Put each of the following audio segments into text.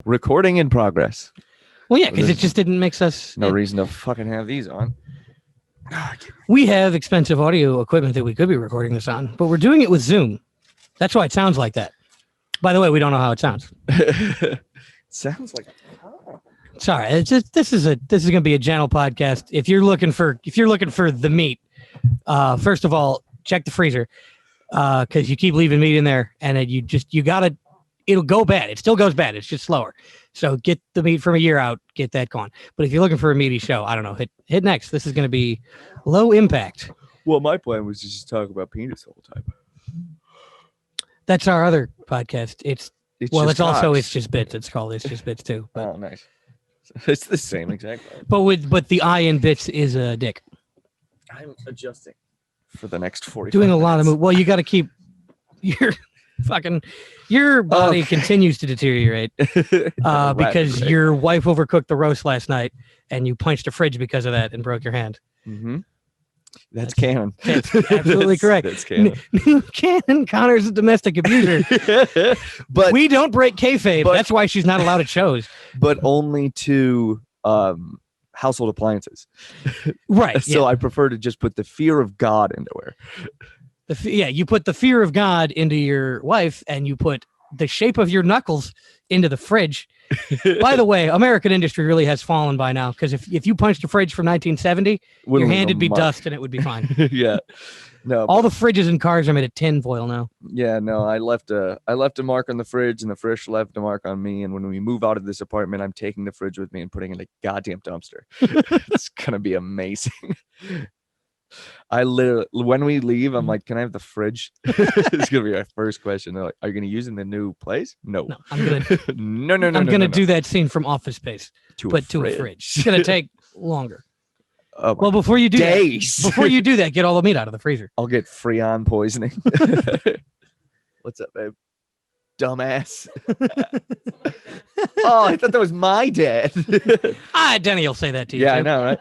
Recording in progress. Well, yeah, because it just didn't mix us. No reason to fucking have these on. We have expensive audio equipment that we could be recording this on, but we're doing it with Zoom. That's why it sounds like that. By the way, we don't know how it sounds. Sounds like. Sorry, it's just this is gonna be a gentle podcast. If you're looking for the meat, first of all, check the freezer because you keep leaving meat in there, and it'll go bad. It still goes bad. It's just slower. So get the meat from a year out, get that gone. But if you're looking for a meaty show, I don't know, hit next. This is going to be low impact. Well, my plan was to just talk about penis the whole time. That's our other podcast. It's just bits. It's called It's Just Bits too. But, oh, nice. It's the same exactly. But the I in bits is a dick. I'm adjusting for the next 40. Doing a minutes. lot of well, you got to keep your body continues to deteriorate because your wife overcooked the roast last night and you punched a fridge because of that and broke your hand. Mm-hmm. That's canon. That's absolutely correct. That's canon. Canon. Connor's a domestic abuser. But we don't break kayfabe. That's why she's not allowed at shows. But only to household appliances. Right. So I prefer to just put the fear of God into her. You put the fear of God into your wife and you put the shape of your knuckles into the fridge. By the way, American industry really has fallen by now because if you punched a fridge from 1970, your hand would be dust and it would be fine. Yeah. No. All the fridges and cars are made of tin foil now. Yeah, no, I left a mark on the fridge and the fridge left a mark on me. And when we move out of this apartment, I'm taking the fridge with me and putting it in a goddamn dumpster. It's going to be amazing. I literally, when we leave, I'm like, can I have the fridge? It's going to be our first question. They're like, are you going to use it in the new place? No, I'm going to, no. I'm going to do that scene from Office Space, to a fridge. It's going to take longer. Well, before you do that, get all the meat out of the freezer. I'll get Freon poisoning. What's up, babe? Dumbass. Oh, I thought that was my dad. Denny will say that to you. Yeah, too. I know, right?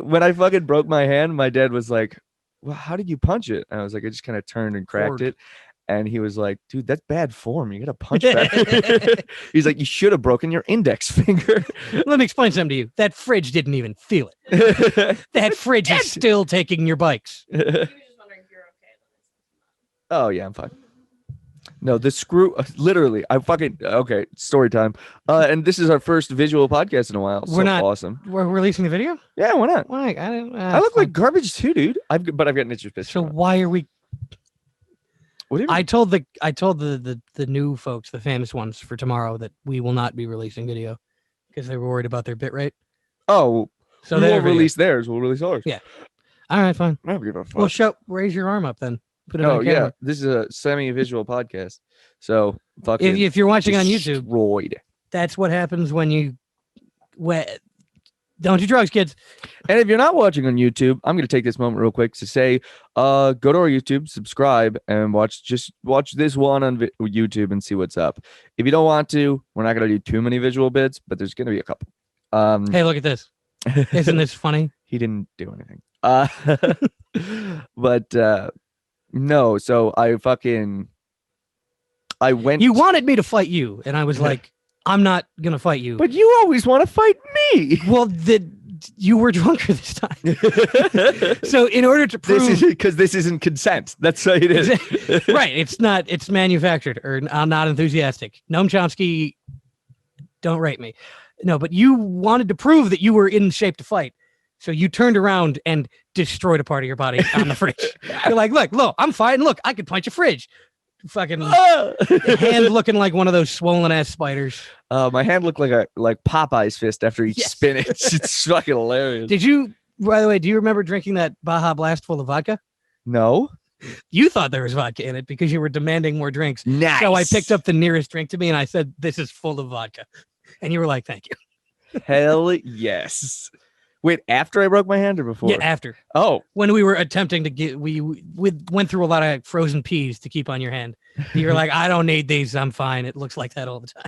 When I fucking broke my hand, my dad was like, well, how did you punch it? And I was like, I just kind of turned and cracked it. And he was like, dude, that's bad form. You got to punch better. He's like, you should have broken your index finger. Let me explain something to you. That fridge didn't even feel it. That fridge is still taking your bikes. He was just wondering if you're okay. Oh, yeah, I'm fine. No, the screw, literally, okay, story time. And this is our first visual podcast in a while. Awesome. We're releasing the video? Yeah, why not? Why? I look like garbage too, dude. But I've got an itchy picture. So why are we? What do you mean? I told the new folks, the famous ones, for tomorrow that we will not be releasing video because they were worried about their bit rate. Oh, so we won't release theirs. We'll release ours. Yeah. All right, fine. I don't give a fuck. Well, raise your arm up then. Put it on camera. Yeah, this is a semi-visual podcast. So if you're watching on YouTube, destroyed. That's what happens when you don't do drugs, kids. And if you're not watching on YouTube, I'm going to take this moment real quick to say, go to our YouTube, subscribe, and watch this one on YouTube and see what's up. If you don't want to, we're not going to do too many visual bits, but there's going to be a couple. Hey, look at this. Isn't this funny? He didn't do anything. But no, so I went. You wanted me to fight you, and I was like, I'm not gonna fight you. But you always want to fight me. Well, you were drunker this time. So in order to prove, because this isn't consent. That's what it is. Right? It's not. It's manufactured or not enthusiastic. Noam Chomsky, don't rape me. No, but you wanted to prove that you were in shape to fight. So you turned around and destroyed a part of your body on the fridge. You're like, look, I'm fine. Look, I could punch a fridge. Fucking hand looking like one of those swollen ass spiders. My hand looked like Popeye's fist after each spinach. It's fucking hilarious. By the way, do you remember drinking that Baja Blast full of vodka? No. You thought there was vodka in it because you were demanding more drinks. Nice. So I picked up the nearest drink to me and I said, this is full of vodka. And you were like, thank you. Hell yes. Wait, after I broke my hand or before? Yeah, after. Oh. When we were attempting to get, we went through a lot of frozen peas to keep on your hand. You were like, I don't need these. I'm fine. It looks like that all the time.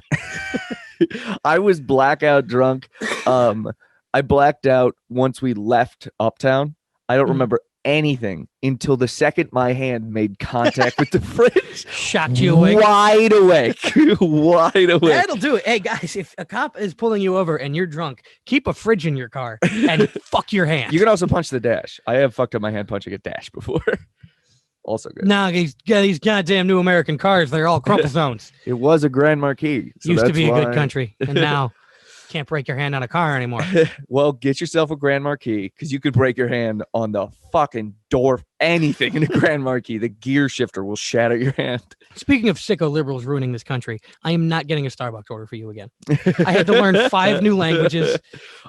I was blackout drunk. I blacked out once we left Uptown. I don't remember anything until the second my hand made contact with the fridge. Shocked you awake. Wide awake. Wide awake. That'll do it. Hey guys, if a cop is pulling you over and you're drunk, keep a fridge in your car and fuck your hand. You can also punch the dash. I have fucked up my hand punching a dash before. Also good. Nah, these goddamn new American cars, they're all crumple zones. It was a Grand Marquis. So Used to be a why... good country, and now can't break your hand on a car anymore. Well, get yourself a Grand Marquis, because you could break your hand on the fucking door. Anything in a Grand Marquis, the gear shifter will shatter your hand. Speaking of sicko liberals ruining this country, I am not getting a Starbucks order for you again. I had to learn 5 new languages.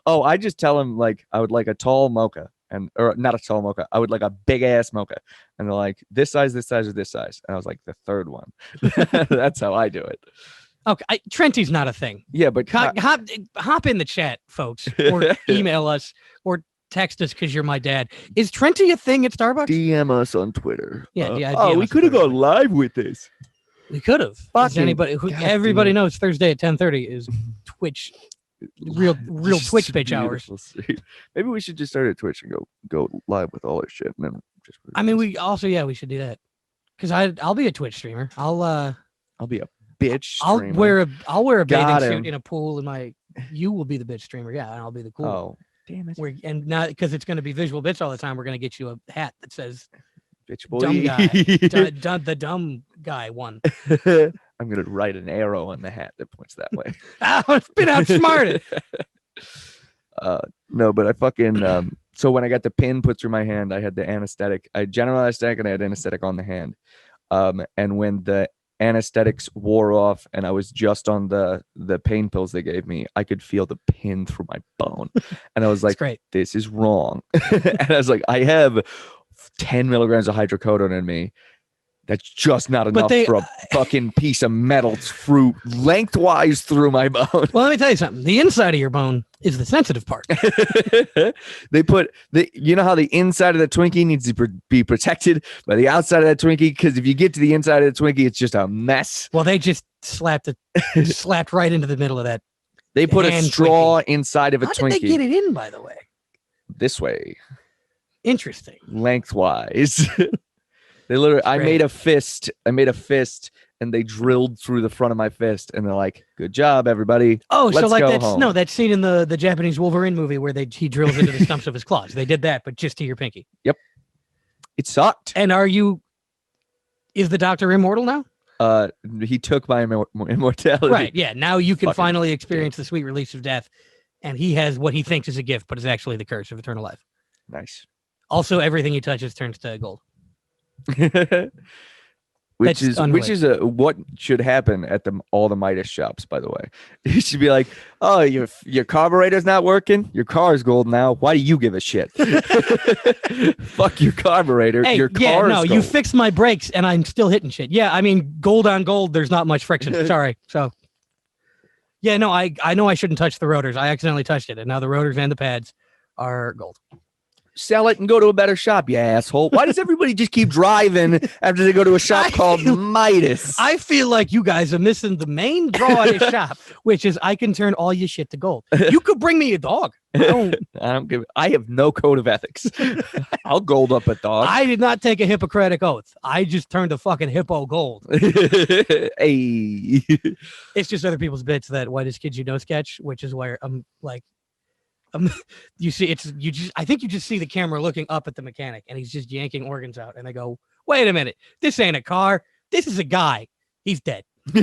Oh, I just tell them like I would like a tall mocha, or not a tall mocha. I would like a big ass mocha, and they're like this size, or this size, and I was like the third one. That's how I do it. Okay, Trenti's not a thing. Yeah, but hop in the chat, folks, or email us, or text us because you're my dad. Is Trenty a thing at Starbucks? DM us on Twitter. Yeah. We could have gone live with this. We could have. Everybody knows Thursday at 10:30 is Twitch, real Twitch bitch hours. Maybe we should just start at Twitch and go live with all our shit. And then just. I mean, we should do that because I'll be a Twitch streamer. I'll be a bitch streamer. I'll wear a bathing suit in a pool, and you will be the bitch streamer. Yeah, and I'll be the cool. Oh, damn it! And not because it's going to be visual bits all the time. We're going to get you a hat that says "bitch boy," dumb guy, the dumb guy one. I'm gonna write an arrow on the hat that points that way. I've been outsmarted. No, but I fucking so when I got the pin put through my hand, I had the anesthetic. I had general anesthetic and I had anesthetic on the hand. And when the anesthetics wore off and I was just on the pain pills they gave me, I could feel the pin through my bone. And I was like, this is wrong. And I was like, I have 10 milligrams of hydrocodone in me. That's just not enough for a fucking piece of metal lengthwise through my bone. Well, let me tell you something. The inside of your bone is the sensitive part. They put you know how the inside of the Twinkie needs to be protected by the outside of that Twinkie? Because if you get to the inside of the Twinkie, it's just a mess. Well, they just slapped right into the middle of that. They put a straw inside of a Twinkie. How did they get it in, by the way? This way. Interesting. Lengthwise. They literally, I made a fist, and they drilled through the front of my fist, and they're like, "Good job, everybody." Oh, Let's so like home. that scene in the Japanese Wolverine movie where he drills into the stumps of his claws. They did that, but just to your pinky. Yep. It sucked. And is the doctor immortal now? He took my immortality. Right. Yeah. Now you can finally experience the sweet release of death, and he has what he thinks is a gift, but is actually the curse of eternal life. Nice. Also, everything he touches turns to gold. which is what should happen at all the Midas shops, by the way. You should be like, oh, your carburetor's not working, your car's gold now, why do you give a shit? Fuck your carburetor. Hey, your car is gold. You fixed my brakes and I'm still hitting shit. Yeah, I mean, gold on gold, there's not much friction. Sorry. So yeah, no, I know I shouldn't touch the rotors. I accidentally touched it, and now the rotors and the pads are gold. Sell it and go to a better shop, you asshole. Why does everybody just keep driving after they go to a shop called Midas? I feel like you guys are missing the main draw of this shop, which is I can turn all your shit to gold. You could bring me a dog. I have no code of ethics. I'll gold up a dog. I did not take a Hippocratic oath. I just turned a fucking hippo gold. Hey. It's just other people's bits, that Whitest Kids You Know sketch, which is where I'm like, you see, I think you just see the camera looking up at the mechanic, and he's just yanking organs out, and they go, wait a minute, this ain't a car, this is a guy, he's dead. Some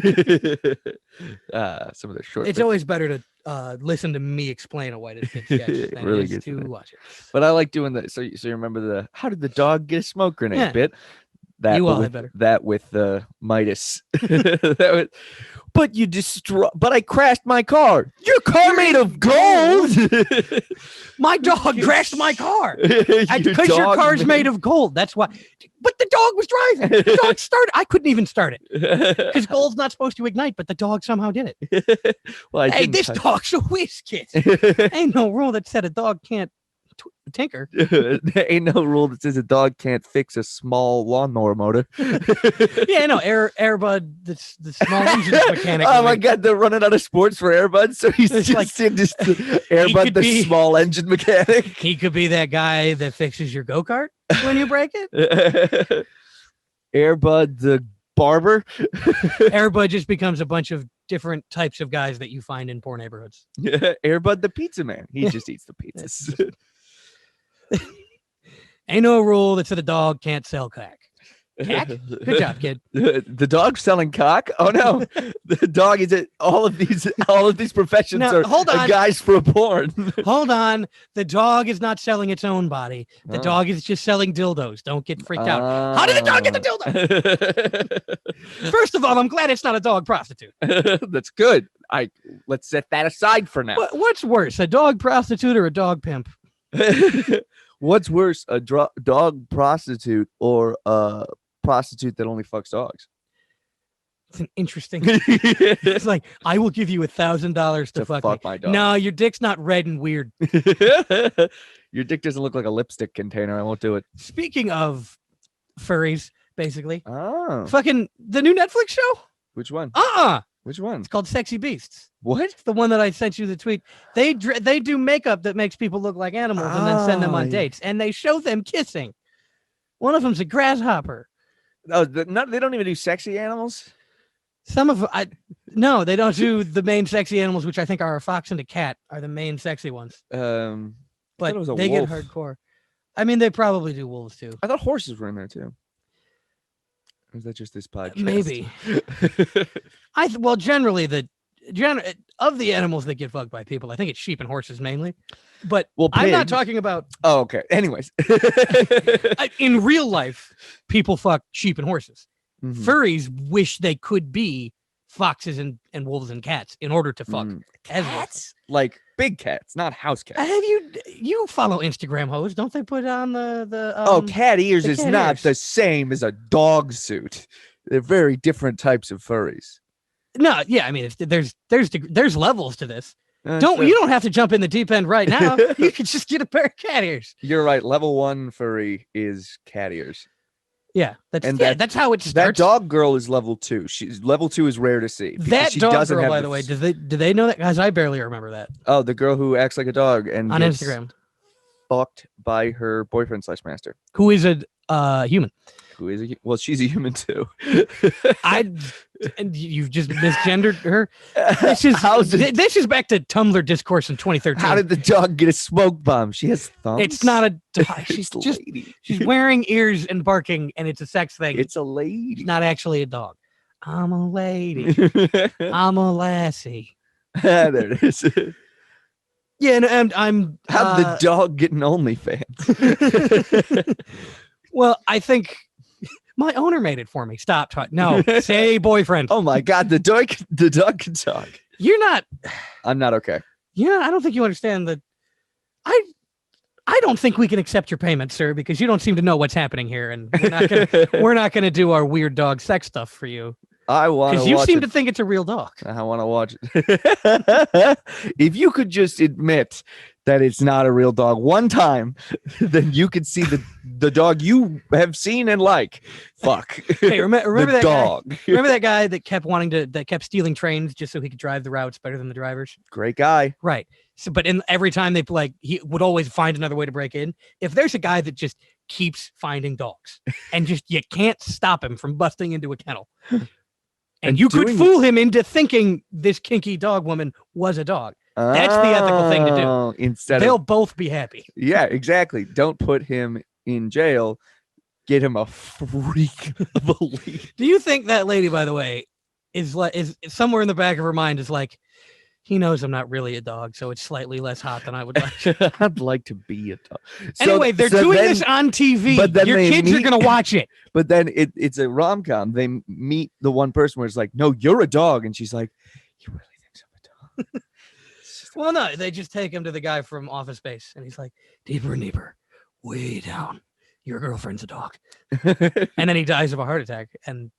of the short it's always better to listen to me explain a Whitest Kid sketch than really it is to watch it. But I like doing that. So you remember how did the dog get a smoke grenade bit? That with the Midas. But I crashed my car. Your car made of gold. My dog crashed my car. Because your car's made of gold. That's why. But the dog was driving. The dog started. I couldn't even start it. Because gold's not supposed to ignite, but the dog somehow did it. Well, hey, this dog's a whiz kid. Ain't no rule that said a dog can't tinker. There ain't no rule that says a dog can't fix a small lawnmower motor. Yeah, no, Airbud, the small engine mechanic. Oh my god, they're running out of sports for Airbud, so he's just like Airbud, the small engine mechanic. He could be that guy that fixes your go-kart. when you break it? Airbud the barber. Airbud just becomes a bunch of different types of guys that you find in poor neighborhoods. Airbud the pizza man. He just eats the pizzas. Ain't no rule that said a dog can't sell cack. Cack? Good job, kid. The dog selling cock? Oh no. The dog is it all of these professions Now, are hold on. guys for porn. Hold on. The dog is not selling its own body. The Oh. dog is just selling dildos. Don't get freaked out. How did the dog get the dildo? First of all, I'm glad it's not a dog prostitute. That's good. Let's set that aside for now. What's worse, a dog prostitute or a dog pimp? What's worse, a dog prostitute or a prostitute that only fucks dogs? It's an interesting. It's like, I will give you $1,000 to fuck me. my dog. No, your dick's not red and weird. Your dick doesn't look like a lipstick container. I won't do it. Speaking of furries, basically, Oh, fucking the new Netflix show. which one? Which one? It's called Sexy Beasts. What? It's the one that I sent you the tweet. They do makeup that makes people look like animals and then send them on yeah. dates, and they show them kissing. One of them's a grasshopper. Oh, they don't even do sexy animals. Some of no, they don't do the main sexy animals, which I think are a fox and a cat are the main sexy ones. It But was a they wolf. get hardcore. I mean, they probably do wolves too. I thought horses were in there too. Or is that just this podcast? Maybe. Well, generally of the animals that get fucked by people, I think it's sheep and horses mainly. But Well, I'm not pigs. talking about Oh, okay. Anyways. in real life. People fuck sheep and horses. Mhm. Furries wish they could be foxes and wolves and cats in order to fuck. Mm. As well. Cats? Like big cats, not house cats. Have you follow Instagram hoes? Don't they put on the Oh, cat ears the is cat not ears. the same as a dog suit. They're very different types of furries. No, yeah, I mean, there's levels to this. So- You don't have to jump in the deep end right now. You could just get a pair of cat ears. You're right. Level 1 furry is cat ears. Yeah, And that's how it That starts. dog girl is level 2. Level 2 is rare to see. because That she dog doesn't girl, have by the way, do they know that? Because I barely remember that Oh, the girl who acts like a dog and on gets Instagram. fucked by her boyfriend / master, Who is a human? who is well, she's a human too. And you've just misgendered her. This is back to Tumblr discourse in 2013. How did the dog get a smoke bomb? She has thumbs. It's not a dog. It's She's a just lady. she's wearing ears and barking, and it's a sex thing. It's a lady. It's not actually a dog. I'm a lady. I'm a lassie. There it is. Yeah, and I'm. How'd the dog get an OnlyFans? Well, I think my owner made it for me. Stop talking. No, say boyfriend. Oh my god, the dog can talk. You're not. I'm not okay. Yeah, I don't think you understand that. I don't think we can accept your payment, sir, because you don't seem to know what's happening here, and we're not gonna do our weird dog sex stuff for you I want because to you watch seem it. to think it's a real dog. I want to watch it. If you could just admit that it's not a real dog one time, then you could see the dog you have seen and like. Fuck. Hey, remember the that dog. guy? Remember that guy that kept stealing trains just so he could drive the routes better than the drivers? Great guy. Right. So, but every time he would always find another way to break in. If there's a guy that just keeps finding dogs and just you can't stop him from busting into a kennel, and you could doing- fool him into thinking this kinky dog woman was a dog, That's the ethical thing to do. Oh, Instead they'll of both be happy. yeah, exactly. Don't put him in jail. Get him a freak of a lead. Do you think that lady, by the way, is somewhere in the back of her mind is like, he knows I'm not really a dog, so it's slightly less hot than I would like. I'd like to be a dog. Anyway, they're doing this on TV. but then Your they kids are meet- going to watch it. But then it's a rom-com. They meet the one person where it's like, no, you're a dog. And she's like, you really think I'm a dog? Well, no, they just take him to the guy from Office Space, and he's like, deeper and deeper, way down. Your girlfriend's a dog. And then he dies of a heart attack, and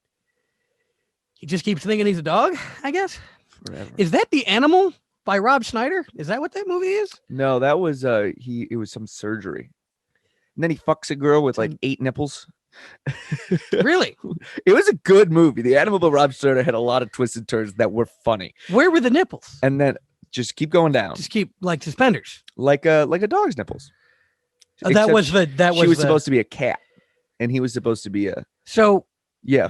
he just keeps thinking he's a dog, I guess. Forever. Is that The Animal by Rob Schneider? Is that what that movie is? No, that was it was some surgery. And then he fucks a girl with like 8 nipples. Really? It was a good movie. The Animal by Rob Schneider had a lot of twists and turns that were funny. Where were the nipples? And then just keep going down. Just keep like suspenders. Like a dog's nipples. That was she was supposed to be a cat, and he was supposed to be a so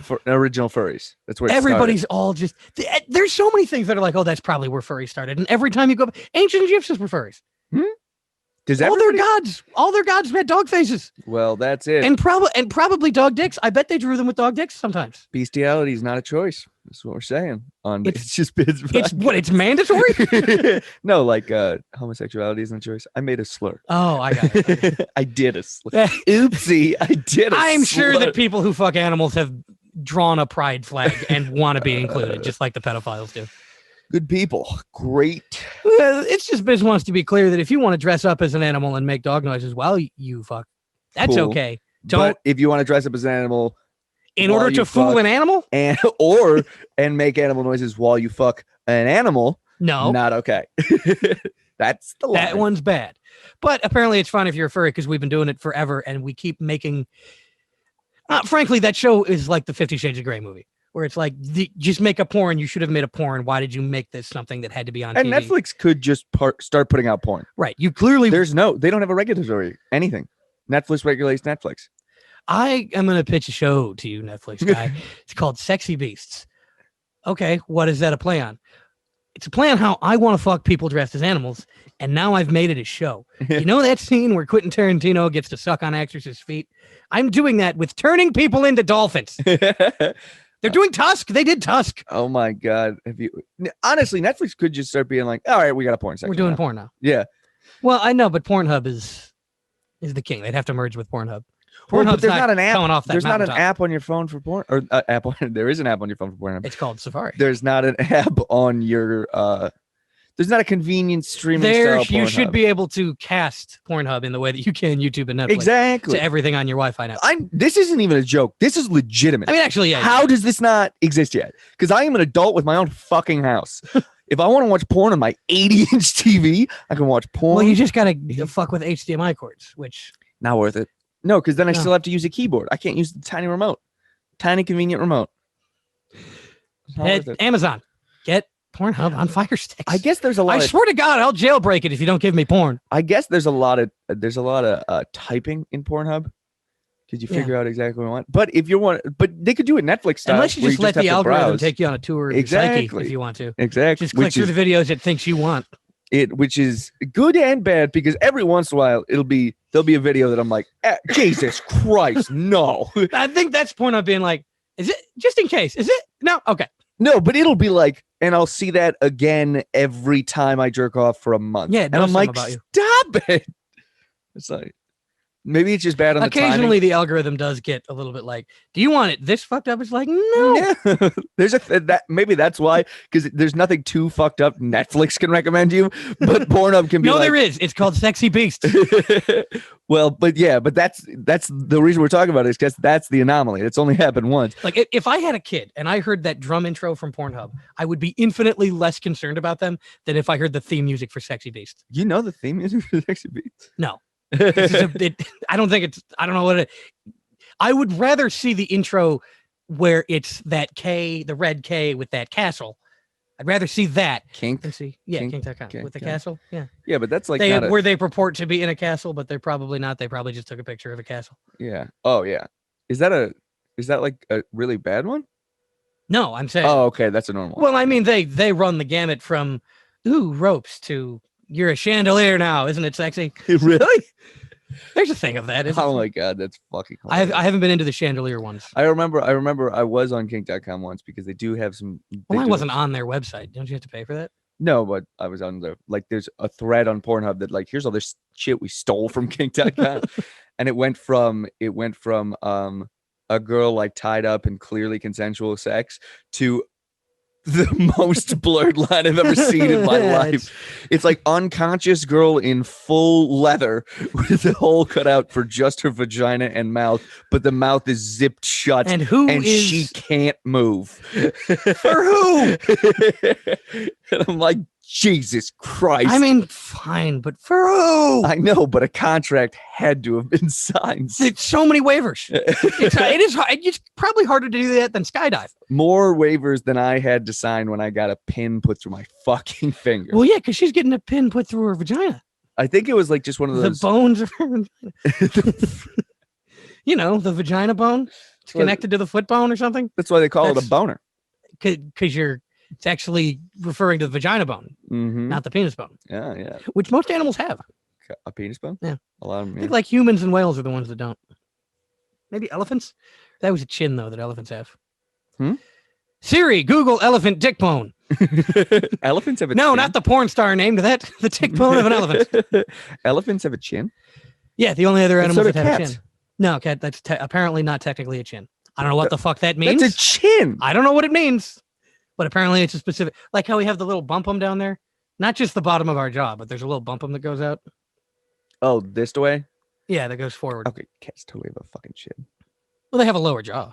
for original furries. That's where everybody's all just. There's so many things that are like, oh, that's probably where furries started. And every time you go, ancient Egyptians were furries. Does all their gods had dog faces. Well, that's it. And probably dog dicks. I bet they drew them with dog dicks sometimes. Bestiality is not a choice. That's what we're saying. It's mandatory. No, like homosexuality isn't a choice. I made a slur. Oh, I got it. I did a slur. Oopsie, I did. I'm sure that people who fuck animals have drawn a pride flag and want to be included, just like the pedophiles do. Good people. Great. It's just Biz wants to be clear that if you want to dress up as an animal and make dog noises while you fuck, that's cool. okay. But if you want to dress up as an animal in order to fool an animal and make animal noises while you fuck an animal, no, not okay. That's the line. That one's bad. But apparently it's fine if you're a furry because we've been doing it forever and we keep making. Frankly, that show is like the 50 Shades of Grey movie. Where it's like, just make a porn. You should have made a porn. Why did you make this something that had to be on TV? And Netflix could just start putting out porn. Right. You clearly... they don't have a regulatory anything. Netflix regulates Netflix. I am going to pitch a show to you, Netflix guy. It's called Sexy Beasts. Okay. What is that a play on? It's a play on how I want to fuck people dressed as animals. And now I've made it a show. You know that scene where Quentin Tarantino gets to suck on actresses' feet? I'm doing that with turning people into dolphins. They're doing Tusk. They did Tusk. Oh my God. Honestly, Netflix could just start being like, all right, we got a porn section. We're doing porn now. Yeah. Well, I know, but Pornhub is the king. They'd have to merge with Pornhub. But there's not an app. Off that there's not an top. app on your phone for porn, or there is an app on your phone for porn. It's called Safari. There's not an app on your there's not a convenient streaming style you should be able to cast Pornhub in the way that you can YouTube and Netflix. Exactly. To everything on your Wi-Fi now. This isn't even a joke. This is legitimate. I mean, actually, yeah. How does this not exist yet? Because I am an adult with my own fucking house. If I want to watch porn on my 80-inch TV, I can watch porn. Well, you just gotta fuck with HDMI cords, which not worth it. No, because then I still have to use a keyboard. I can't use the tiny remote. Tiny convenient remote. Amazon. Get Pornhub on Fire Sticks. I guess there's a lot. I swear to God, I'll jailbreak it if you don't give me porn. I guess there's a lot of typing in Pornhub because you figure out exactly what you want. But if you want, but they could do it Netflix style. Unless you just let the algorithm take you on a tour of your psyche if you want to. Exactly. Just click through the videos it thinks you want. Which is good and bad because every once in a while there'll be a video that I'm like, Jesus Christ, no. I think that's Pornhub being like, is it just in case? Is it? No, okay. No, but it'll be like, and I'll see that again every time I jerk off for a month. Yeah, and I'm like, stop it. It's like, maybe it's just bad on occasionally the algorithm does get a little bit like, do you want it this fucked up? It's like, no. Yeah. There's maybe that's why, because there's nothing too fucked up Netflix can recommend you, but Pornhub can be there is. It's called Sexy Beast. Well, but that's the reason we're talking about it is because that's the anomaly. It's only happened once. Like if I had a kid and I heard that drum intro from Pornhub, I would be infinitely less concerned about them than if I heard the theme music for Sexy Beast. You know the theme music for Sexy Beast? No. I don't know what it. I would rather see the intro where it's that K, the red K with that castle. I'd rather see that. Kink? Than see, Kink.com with the castle. Yeah. Yeah, but that's like where they purport to be in a castle, but they're probably not. They probably just took a picture of a castle. Yeah. Oh yeah. Is that like a really bad one? No, I'm saying. Oh, okay, that's a normal one. Well, I mean, they run the gamut from ropes to you're a chandelier now, isn't it sexy? Really? There's a thing of that. Oh my God, that's fucking hilarious. I haven't been into the chandelier ones. I remember I was on kink.com once because they do have some. Well, I wasn't on their website. Don't you have to pay for that? No, but I was on there's a thread on Pornhub that like, here's all this shit we stole from kink.com. And it went from a girl like tied up in clearly consensual sex to the most blurred line I've ever seen in my life. It's like unconscious girl in full leather with the hole cut out for just her vagina and mouth, but the mouth is zipped shut and she can't move. For who? And I'm like, Jesus Christ. I mean, fine, but for who? I know, but a contract had to have been signed. It's so many waivers. It is hard. It's probably harder to do that than skydive. More waivers than I had to sign when I got a pin put through my fucking finger. Well, yeah, because she's getting a pin put through her vagina. I think it was like just one of The those. bones are, the vagina bone. It's Well, connected to the foot bone or something. That's why they call it That's- a boner. Because it's actually referring to the vagina bone, Mm-hmm. not the penis bone, Yeah. which most animals have. A penis bone? Yeah. A lot of I them. think like humans and whales are the ones that don't. Maybe elephants? That was a chin, though, that elephants have. Siri, Google elephant dick bone. Elephants have a No, chin? not the porn star named that. The dick bone of an elephant. Elephants have a chin? Yeah, the only other And animals so that do have a cats. chin. No, cat, that's apparently not technically a chin. I don't know what the fuck that means. That's a chin. I don't know what it means, but apparently it's a specific, like how we have the little bumpum down there. Not just the bottom of our jaw, but there's a little bumpum that goes out. Oh, this way? Yeah, that goes forward. Okay, cats totally have a fucking chin. Well, they have a lower jaw.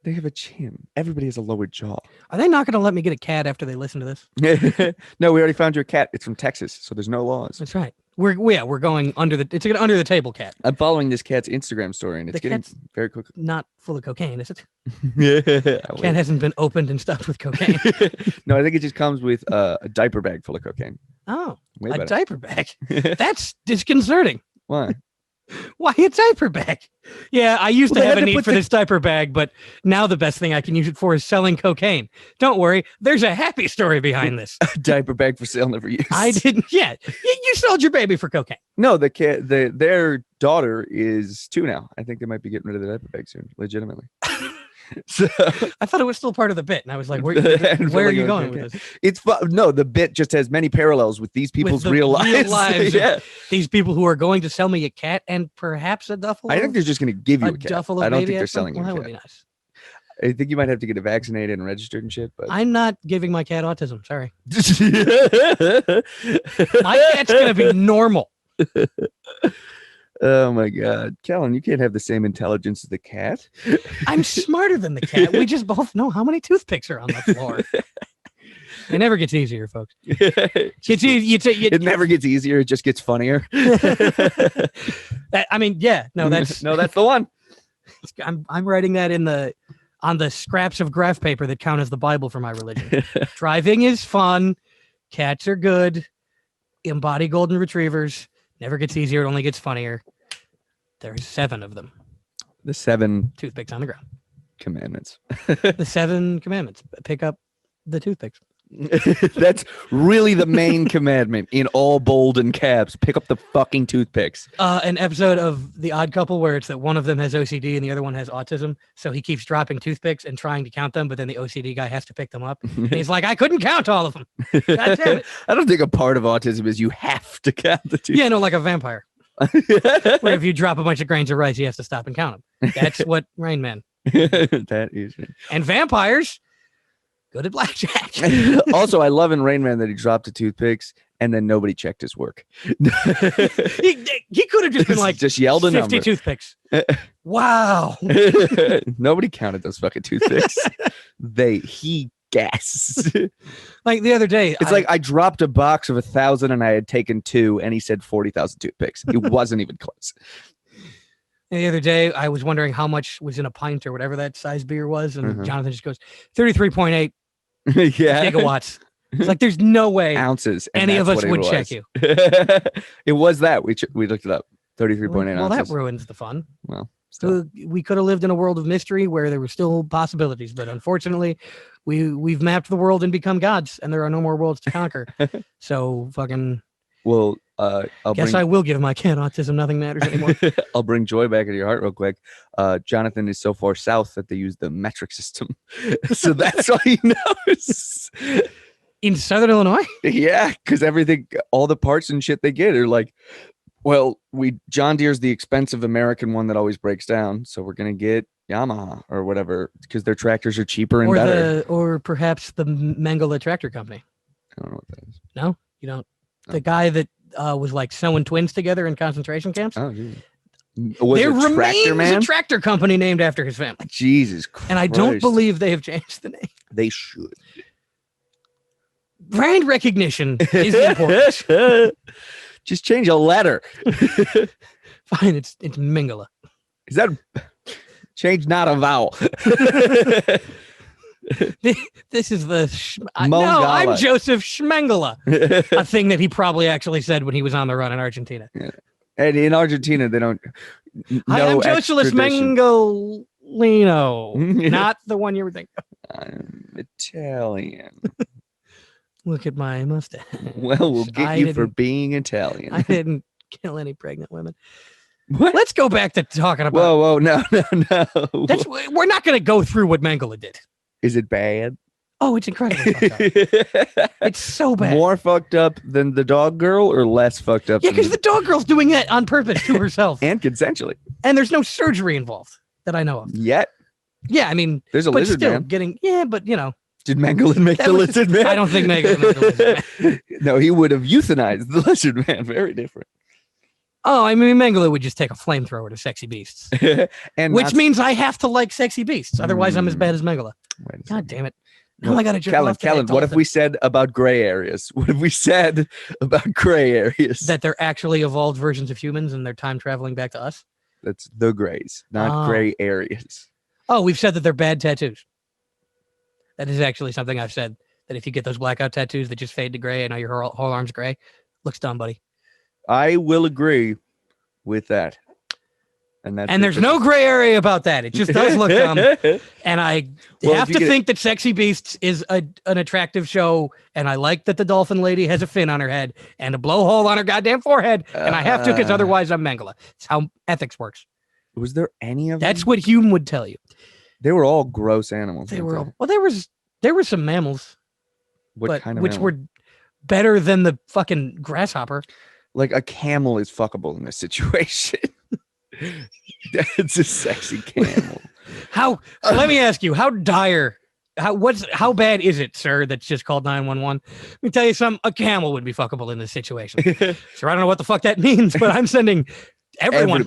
They have a chin. Everybody has a lower jaw. Are they not going to let me get a cat after they listen to this? No, we already found you a cat. It's from Texas, so there's no laws. That's right. We're going it's an under the table cat. I'm following this cat's Instagram story, and it's The getting cat's very quick. not full of cocaine, is it? Yeah. Cat hasn't been opened and stuffed with cocaine. No, I think it just comes with a diaper bag full of cocaine. Oh, Way a better. diaper bag. That's disconcerting. Why? Why a diaper bag? Yeah, I used Well, to they have had a to need put for the- this diaper bag, but now the best thing I can use it for is selling cocaine. Don't worry, there's a happy story behind this. A diaper bag for sale, never used. I didn't yet. You sold your baby for cocaine. No, the cat. Their daughter is 2 now. I think they might be getting rid of the diaper bag soon. Legitimately. So I thought it was still part of the bit, and I was like, where And are really you going, going with okay. this? it's no. The bit just has many parallels with these people's the real lives. real lives of- Yeah. These people who are going to sell me a cat and perhaps a duffel. I think of- they're just going to give you a a cat. duffel of I don't baby think they're aspirin? selling you Well, a that cat. would be nice. I think you might have to get it vaccinated and registered and shit. But I'm not giving my cat autism. Sorry, my my cat's gonna be normal. Oh my God, Kellen, you can't have the same intelligence as the cat. I'm smarter than the cat. We just both know how many toothpicks are on the floor. It never gets easier, folks. It never gets easier. It just gets funnier. I mean, yeah, no, that's no, that's the one. I'm writing that on the scraps of graph paper that count as the Bible for my religion. Driving is fun. Cats are good. Embody golden retrievers. Never gets easier. It only gets funnier. There's 7 of them. The 7 Toothpicks on the ground. commandments. The 7 commandments. Pick up the toothpicks. That's really the main commandment in all bold and caps. Pick up the fucking toothpicks. An episode of The Odd Couple where it's that one of them has OCD and the other one has autism. So he keeps dropping toothpicks and trying to count them, but then the OCD guy has to pick them up. And he's like, I couldn't count all of them. God damn it. I don't think a part of autism is you have to count the toothpicks. Yeah, no, like a vampire. Where if you drop a bunch of grains of rice, you have to stop and count them. That's what Rain Man. That is it. And vampires, good at blackjack. Also, I love in Rain Man that he dropped the toothpicks and then nobody checked his work. he could have just been like, just yelled a 50 number. toothpicks. Wow. Nobody counted those fucking toothpicks. He guessed. Like the other day, It's like I dropped a box of 1,000 and I had taken 2 and he said 40,000 toothpicks. It wasn't even close. the other day, I was wondering how much was in a pint or whatever that size beer was. And Mhm. Jonathan just goes, 33.8 Yeah. gigawatts. It's like, there's no way Ounces. and any of that's us what it would check was. you. It was that. We looked it up. 33.8 Well, that ounces. ruins the fun. Well, still. We could have lived in a world of mystery where there were still possibilities, but unfortunately, we've mapped the world and become gods, and there are no more worlds to conquer. So fucking Well, I will give my cat autism. Nothing matters anymore. I'll bring joy back into your heart real quick. Jonathan is so far south that they use the metric system. So that's all he knows. In Southern Illinois, Yeah, because everything, all the parts and shit they get are like, well, John Deere's the expensive American one that always breaks down. So we're going to get Yamaha or whatever because their tractors are cheaper and better. or perhaps the Mangala Tractor Company. I don't know what that is. No, you don't. No. The guy that was like sewing twins together in concentration camps. Oh, geez. Was There it Tractor remains Man? a tractor company named after his family, Jesus Christ. and I don't believe they have changed the name. they should. Brand recognition is important. Just change a letter. Fine, it's Mingala. Is that change not a vowel? This is the no, I'm Mongala. Joseph Schmengele, a thing that he probably actually said when he was on the run in Argentina. And in Argentina, they don't. Hi, No I'm Joseph extradition. Mengelino, not the one you were thinking. I'm Italian. Look at my mustache. Well, we'll get I you for didn't- being Italian. I didn't kill any pregnant women. What? Let's go back to talking about. Whoa, no. We're not going to go through what Mengele did. Is it bad? Oh, it's incredibly fucked up. It's so bad. More fucked up than the dog girl, or less fucked up? Yeah, than because the dog girl's doing that on purpose to herself, and consensually. and there's no surgery involved that I know of. Yet Yeah, I mean, there's a but lizard still man. getting but you know, Did Mengele make That the was- lizard man? I don't think Mengele made the lizard man. No, he would have euthanized the lizard man. Very different. Oh, I mean, Mengele would just take a flamethrower to sexy beasts, And which not- means I have to like sexy beasts. Otherwise, I'm as bad as Mengele. Wait a God second. damn it! Now I got to jerk off to that Kellen, what if dolphin. we said about gray areas? What have we said about gray areas? that they're actually evolved versions of humans and they're time traveling back to us? That's the grays, not Oh. gray areas. Oh, we've said that they're bad tattoos. That is actually something I've said. That if you get those blackout tattoos that just fade to gray and now your whole arm's gray, looks dumb, buddy. I will agree with that. And that's And there's no gray area about that. It just does look dumb. And I Well, have if you to get- think that Sexy Beasts is an attractive show. And I like that the dolphin lady has a fin on her head and a blowhole on her goddamn forehead. And I have to because otherwise I'm Mengele. It's how ethics works. Was there any of That's them? what Hume would tell you. They were all gross animals. They weren't were they? well. There were some mammals, What but kind of which animal? were better than the fucking grasshopper. Like a camel is fuckable in this situation. That's a sexy camel. How? So let me ask you, how dire? How bad is it, sir? That's just called 911. Let me tell you something. A camel would be fuckable in this situation. Sure, I don't know what the fuck that means, but I'm sending everyone.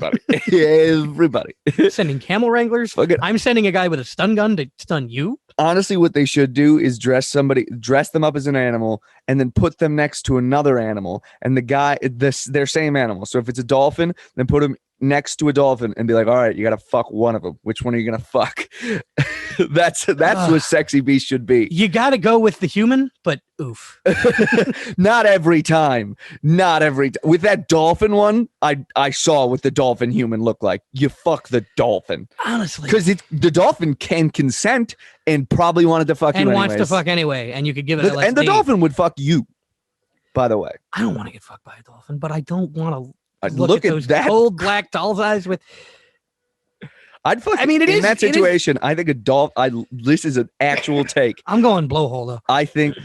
Everybody. Sending camel wranglers. Fuck it. I'm sending a guy with a stun gun to stun you. Honestly, what they should do is dress them up as an animal, and then put them next to another animal, and their same animal. So if it's a dolphin, then put them next to a dolphin and be like, all right, you got to fuck one of them. Which one are you going to fuck? That's what Sexy Beast should be. You got to go with the human, but oof. Not every time. Not every time. With that dolphin one, I saw what the dolphin human looked like. You fuck the dolphin. Honestly. Because the dolphin can consent and probably wanted to fuck you And anyways. wants to fuck anyway, and you could give it And the LSD. dolphin would fuck you, by the way. I don't want to get fucked by a dolphin, but I don't want to I'd look at those that. cold black doll's eyes with. I'd fuck. I mean, it in is- that it is- situation. I think a dolphin. This is an actual take. I'm going blowhole though. I think.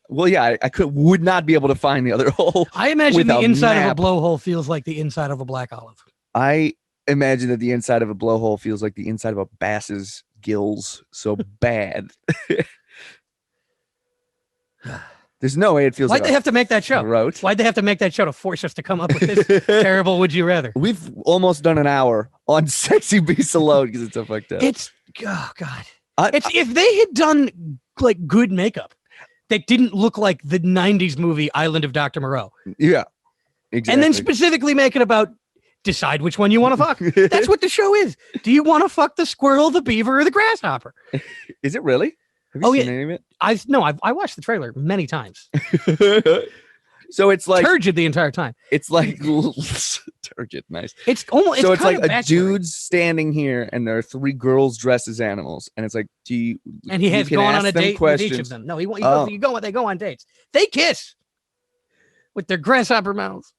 Well, yeah, I would not be able to find the other hole. I imagine With the a inside map. of a blowhole feels like the inside of a black olive. I imagine that the inside of a blowhole feels like the inside of a bass's gills. So bad. There's no way it feels Why'd like they have to make that show? throat. Why'd they have to make that show to force us to come up with this terrible would you rather? We've almost done an hour on Sexy Beasts alone because it's so fucked up. It's oh god. I- It's if they had done like good makeup that didn't look like the 90s movie Island of Dr. Moreau. Yeah, exactly. And then specifically make it about decide which one you want to fuck. That's what the show is. Do you want to fuck the squirrel, the beaver, or the grasshopper? Is it really? Have you Oh, seen yeah. any of it? I watched the trailer many times. So it's like Turgid the entire time. it's like turgid, nice. It's almost So it's like kind a of dude standing here, and there are three girls dressed as animals, and it's like, do you? and he you has can gone ask on a them date with each of questions. them. No, he Oh. they go on dates. They kiss with their grasshopper mouths.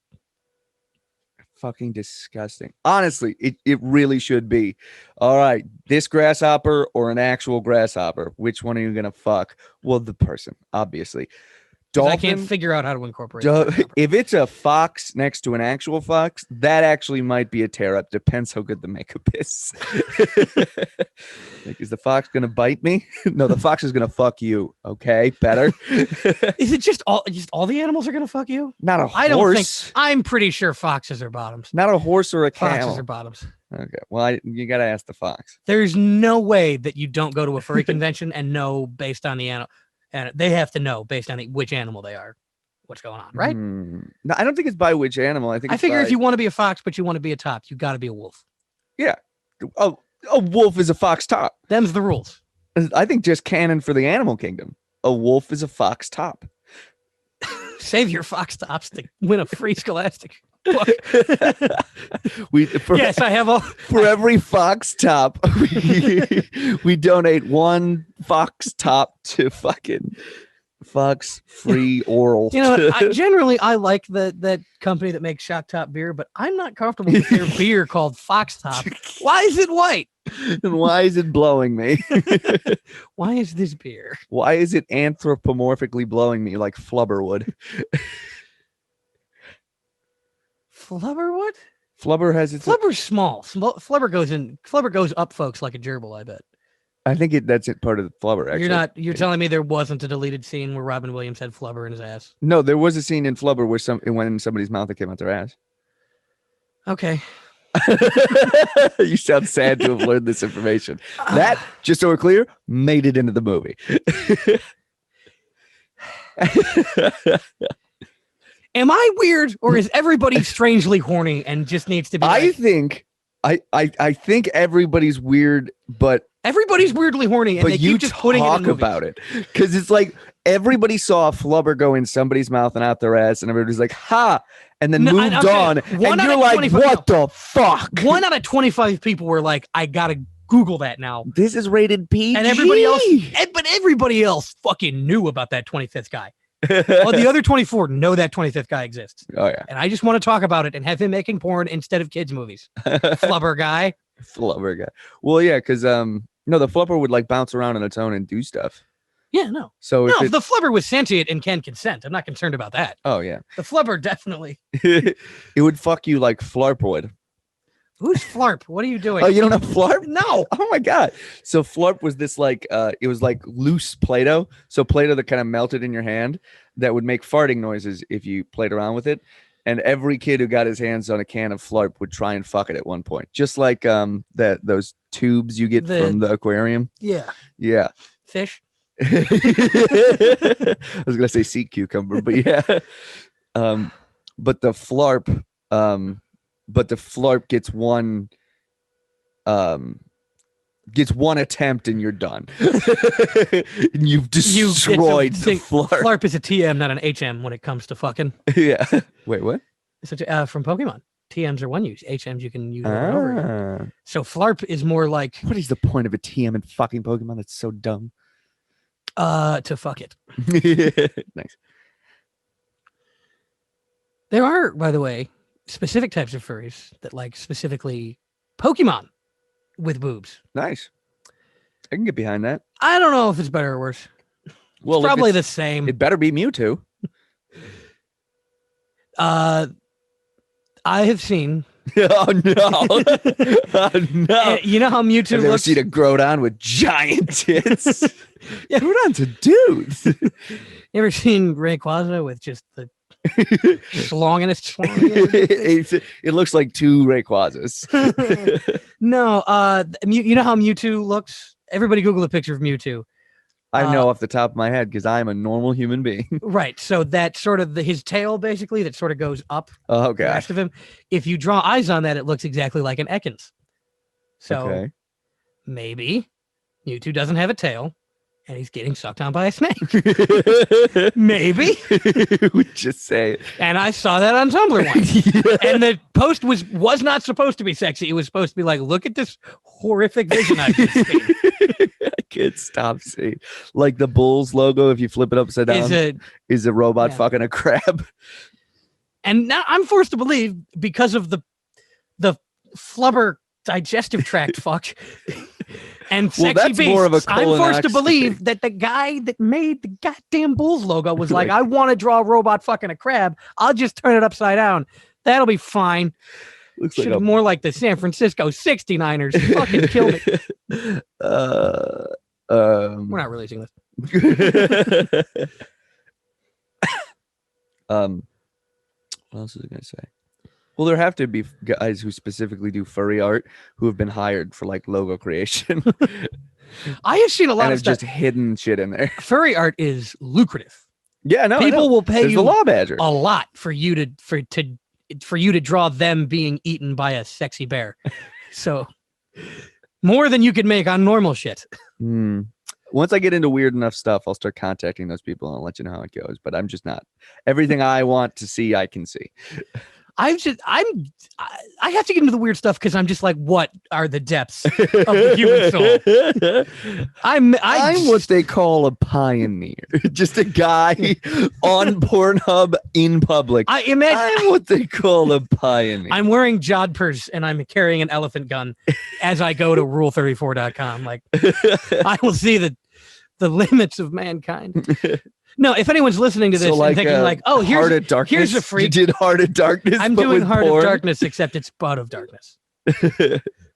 Fucking disgusting. Honestly, it really should be. All right, this grasshopper or an actual grasshopper? Which one are you gonna fuck? Well, the person, obviously. 'Cause I can't Dolphin. figure out how to incorporate. a grasshopper. If it's a fox next to an actual fox, that actually might be a tear up. Depends how good the makeup is. Like, is the fox gonna bite me? No, the fox is gonna fuck you. Okay, better. Is it just all the animals are gonna fuck you? Not a horse. I don't think. I'm pretty sure foxes are bottoms. Not a horse or a Foxes camel. are bottoms. Okay, well, you gotta ask the fox. There's no way that you don't go to a furry convention and know based on the animal, and they have to know based on which animal they are, what's going on, right? No, I don't think it's by which animal. I think I it's figure by- if you want to be a fox but you want to be a top, you got to be a wolf. a wolf is a fox top. Them's the rules. I think just canon for the animal kingdom. A wolf is a fox top. Save your fox tops to win a free Scholastic book. Yes, I have all. For every fox top, we donate one fox top to fucking fox free oral. You know, generally I like that company that makes Shock Top beer, but I'm not comfortable with their beer called Fox Top. Why is it white? And why is it blowing me? Why is this beer? Why is it anthropomorphically blowing me like Flubber would? Flubber what? Flubber has its. Flubber's small. Flubber goes up folks like a gerbil, I bet. I think that's it. Part of the Flubber. Actually, You're telling me there wasn't a deleted scene where Robin Williams had Flubber in his ass? No, there was a scene in Flubber where went in somebody's mouth that came out their ass. Okay. You sound sad to have learned this information. That, just so we're clear, made it into the movie. Am I weird, or is everybody strangely horny and just needs to be? I think everybody's weird, but everybody's weirdly horny, and they keep just putting it in movies. About it because it's like everybody saw a Flubber go in somebody's mouth and out their ass, and everybody's like, "Ha!" and then moved on, and you're like, "What the fuck?" 1 out of 25 people were like, "I gotta Google that now." This is rated PG, and everybody else fucking knew about that 25th guy. Well, the other 24 know that 25th guy exists. Oh yeah, and I just want to talk about it and have him making porn instead of kids movies. Flubber guy. Flubber guy. Well, yeah, because no, the Flubber would like bounce around on its own and do stuff. Yeah, no. So if the Flubber was sentient and can consent, I'm not concerned about that. Oh yeah, the Flubber definitely. It would fuck you like Flarp would. Who's Flarp? What are you doing? Oh, you don't know Flarp? No. Oh my god. So Flarp was this like it was like loose Play-Doh. So Play-Doh that kind of melted in your hand that would make farting noises if you played around with it. And every kid who got his hands on a can of Flarp would try and fuck it at one point. Just like those tubes you get from the aquarium. Yeah. Yeah. Fish. I was gonna say sea cucumber, but yeah. But the Flarp gets one attempt and you're done. And you've destroyed the Flarp. Flarp is a TM, not an HM when it comes to fucking. Yeah. Wait, what? It's from Pokemon. TMs are one use. HMs you can use over and over again. So Flarp is more like. What is the point of a TM in fucking Pokemon? That's so dumb. To fuck it. Nice. There are, by the way, specific types of furries that like specifically Pokemon with boobs. Nice. I can get behind that. I don't know if it's better or worse. Well, it's probably the same. It better be Mewtwo. I have seen. Oh no! Oh no! You know how Mewtwo looks? Seen a Groudon with giant tits. Yeah, Groudon's a dude. You ever seen Rayquaza with just the schlongest schlong? It looks like two Rayquazas. No, you know how Mewtwo looks? Everybody Google a picture of Mewtwo. I know off the top of my head because I'm a normal human being. Right. So that sort of his tail, basically, that sort of goes up. Oh, okay. The rest of him. If you draw eyes on that, it looks exactly like an Ekans. So maybe Mewtwo doesn't have a tail and he's getting sucked on by a snake. Maybe. We just say it. And I saw that on Tumblr once. Yeah. And the post was not supposed to be sexy. It was supposed to be like, look at this horrific vision I've just seen. I can't stop seeing. Like the Bulls logo, if you flip it upside down, is a robot fucking a crab. And now I'm forced to believe, because of the flubber digestive tract fuck and sexy beasts, more of a I'm forced to believe that the guy that made the goddamn Bulls logo was like, I want to draw a robot fucking a crab. I'll just turn it upside down. That'll be fine. Looks like more like the San Francisco 69ers. Fucking kill me. We're not releasing this. What else was I gonna say? Well, there have to be guys who specifically do furry art who have been hired for like logo creation. I have seen a lot of stuff. Just hidden shit in there. Furry art is lucrative. Yeah, no, people will pay you the law badger a lot for you to draw them being eaten by a sexy bear. So more than you could make on normal shit. Once I get into weird enough stuff, I'll start contacting those people and I'll let you know how it goes. But I'm just not. Everything I want to see, I can see. I have to get into the weird stuff because I'm just like, what are the depths of the human soul? I'm what they call a pioneer. Just a guy on Pornhub in public. I'm what they call a pioneer. I'm wearing jodhpurs and I'm carrying an elephant gun as I go to rule34.com. Like, I will see the limits of mankind. No, if anyone's listening to this and thinking like, oh, here's a freak. You did Heart of Darkness. I'm doing Heart of Darkness, except it's Bud of Darkness,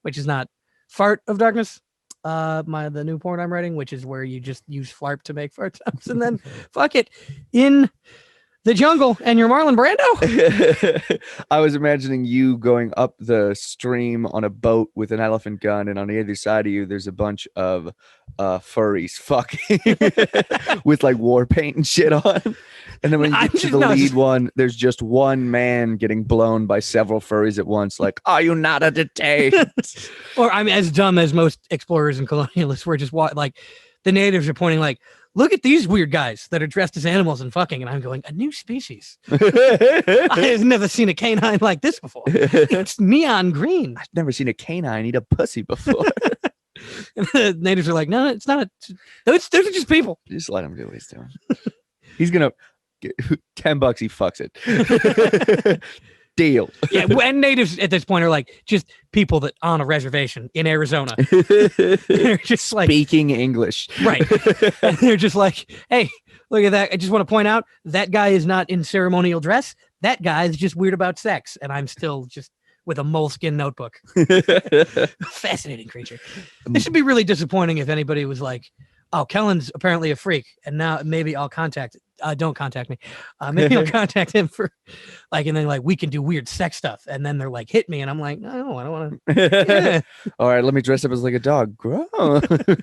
which is not Fart of Darkness. The new porn I'm writing, which is where you just use flarp to make fart sounds and then fuck it in the jungle and you're Marlon Brando. I was imagining you going up the stream on a boat with an elephant gun, and on the other side of you, there's a bunch of furries fucking with like war paint and shit on. And then when you get to the lead one, there's just one man getting blown by several furries at once. Like, are you not entertained? Or I'm as dumb as most explorers and colonialists. We're just like the natives are pointing like, look at these weird guys that are dressed as animals and fucking. And I'm going, a new species. I have never seen a canine like this before. It's neon green. I've never seen a canine eat a pussy before. And the natives are like, no, it's not. Those are just people. Just let him do what he's doing. He's going to get $10. He fucks it. Deal. Yeah, and natives at this point are like just people that on a reservation in Arizona. They're just like speaking English, right? And they're just like, "Hey, look at that! I just want to point out that guy is not in ceremonial dress. That guy is just weird about sex, and I'm still just with a moleskin notebook." Fascinating creature. This should be really disappointing if anybody was like, "Oh, Kellen's apparently a freak," and now maybe I'll contact. Don't contact me. Maybe I'll contact him for like, and then like we can do weird sex stuff, and then they're like, hit me, and I'm like, no, I don't want to. Yeah. All right, let me dress up as like a dog. Gross.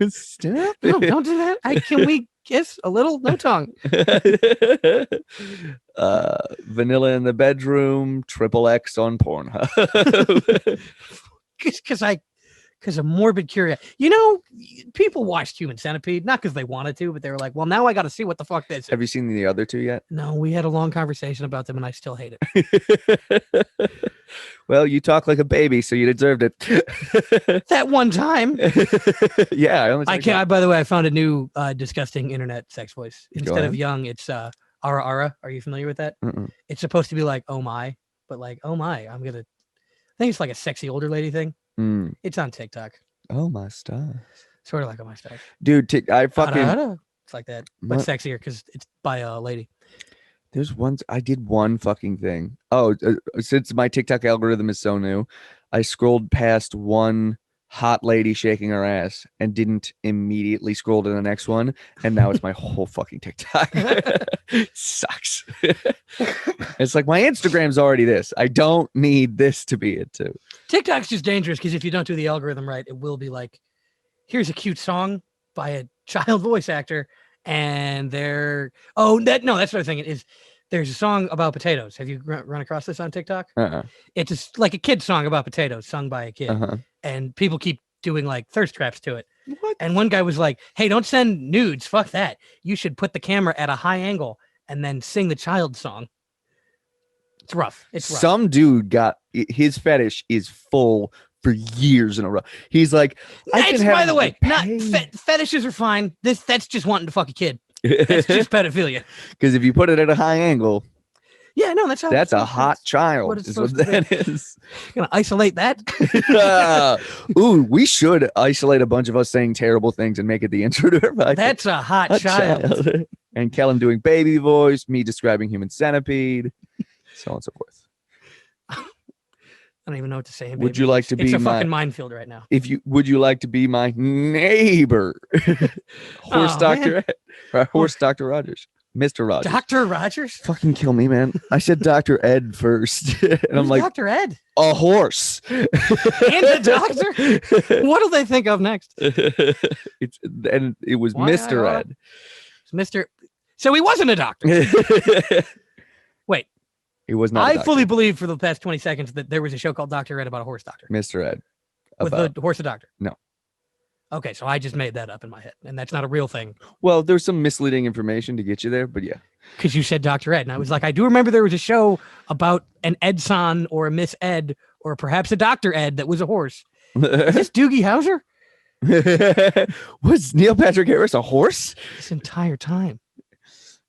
Stop it. No, don't do that. Can we kiss a little? No tongue. Vanilla in the bedroom. XXX on Pornhub. Because of morbid curiosity. You know, people watched Human Centipede, not because they wanted to, but they were like, well, now I got to see what the fuck this is. Have you seen the other two yet? No, we had a long conversation about them and I still hate it. Well, you talk like a baby, so you deserved it. That one time. Yeah. By the way, I found a new disgusting internet sex voice. Instead of young, it's Ara Ara. Are you familiar with that? Mm-mm. It's supposed to be like, oh my, but like, oh my, I think it's like a sexy older lady thing. Mm. It's on TikTok. Oh my stars. Sort of like on my stars. Dude, I fucking it's like that, but sexier because it's by a lady. I did one fucking thing. Oh, since my TikTok algorithm is so new, I scrolled past one hot lady shaking her ass and didn't immediately scroll to the next one, and now it's my whole fucking TikTok. Sucks. It's like my Instagram's already this. I don't need this to be it too. TikTok's just dangerous because if you don't do the algorithm right, it will be like, here's a cute song by a child voice actor, and that's what I'm thinking is there's a song about potatoes. Have you run across this on TikTok? It's like a kid song about potatoes sung by a kid, and people keep doing like thirst traps to it. What? And one guy was like, hey, don't send nudes. Fuck that. You should put the camera at a high angle and then sing the child song. It's rough. Some dude got his fetish is full for years in a row. He's like, by the way, not fetishes are fine. That's just wanting to fuck a kid. That's just pedophilia. Because if you put it at a high angle, yeah, no, that's a hot child. Is what that is. Gonna isolate that. Ooh, we should isolate a bunch of us saying terrible things and make it the intro to her. That's a hot child. And Kellen doing baby voice, me describing Human Centipede, so on and so forth. I don't even know what to say. Would you like to be? It's a fucking minefield right now. Would you like to be my neighbor, Horse Doctor Rogers, Mr. Rogers, Dr. Rogers? Fucking kill me, man! I said Dr. Ed first, and I'm like, Dr. Ed, a horse, and a doctor. What'll they think of next? It was Mr. Ed. It's Mr. So he wasn't a doctor. Wait. He was not. I fully believe for the past 20 seconds that there was a show called Dr. Ed about a horse doctor. Mr. Ed. With the horse a doctor. No. Okay, so I just made that up in my head, and that's not a real thing. Well, there's some misleading information to get you there, but yeah. Because you said Dr. Ed, and I was like, I do remember there was a show about an Edson or a Miss Ed or perhaps a Dr. Ed that was a horse. Is this Doogie Howser? Was Neil Patrick Harris a horse? This entire time.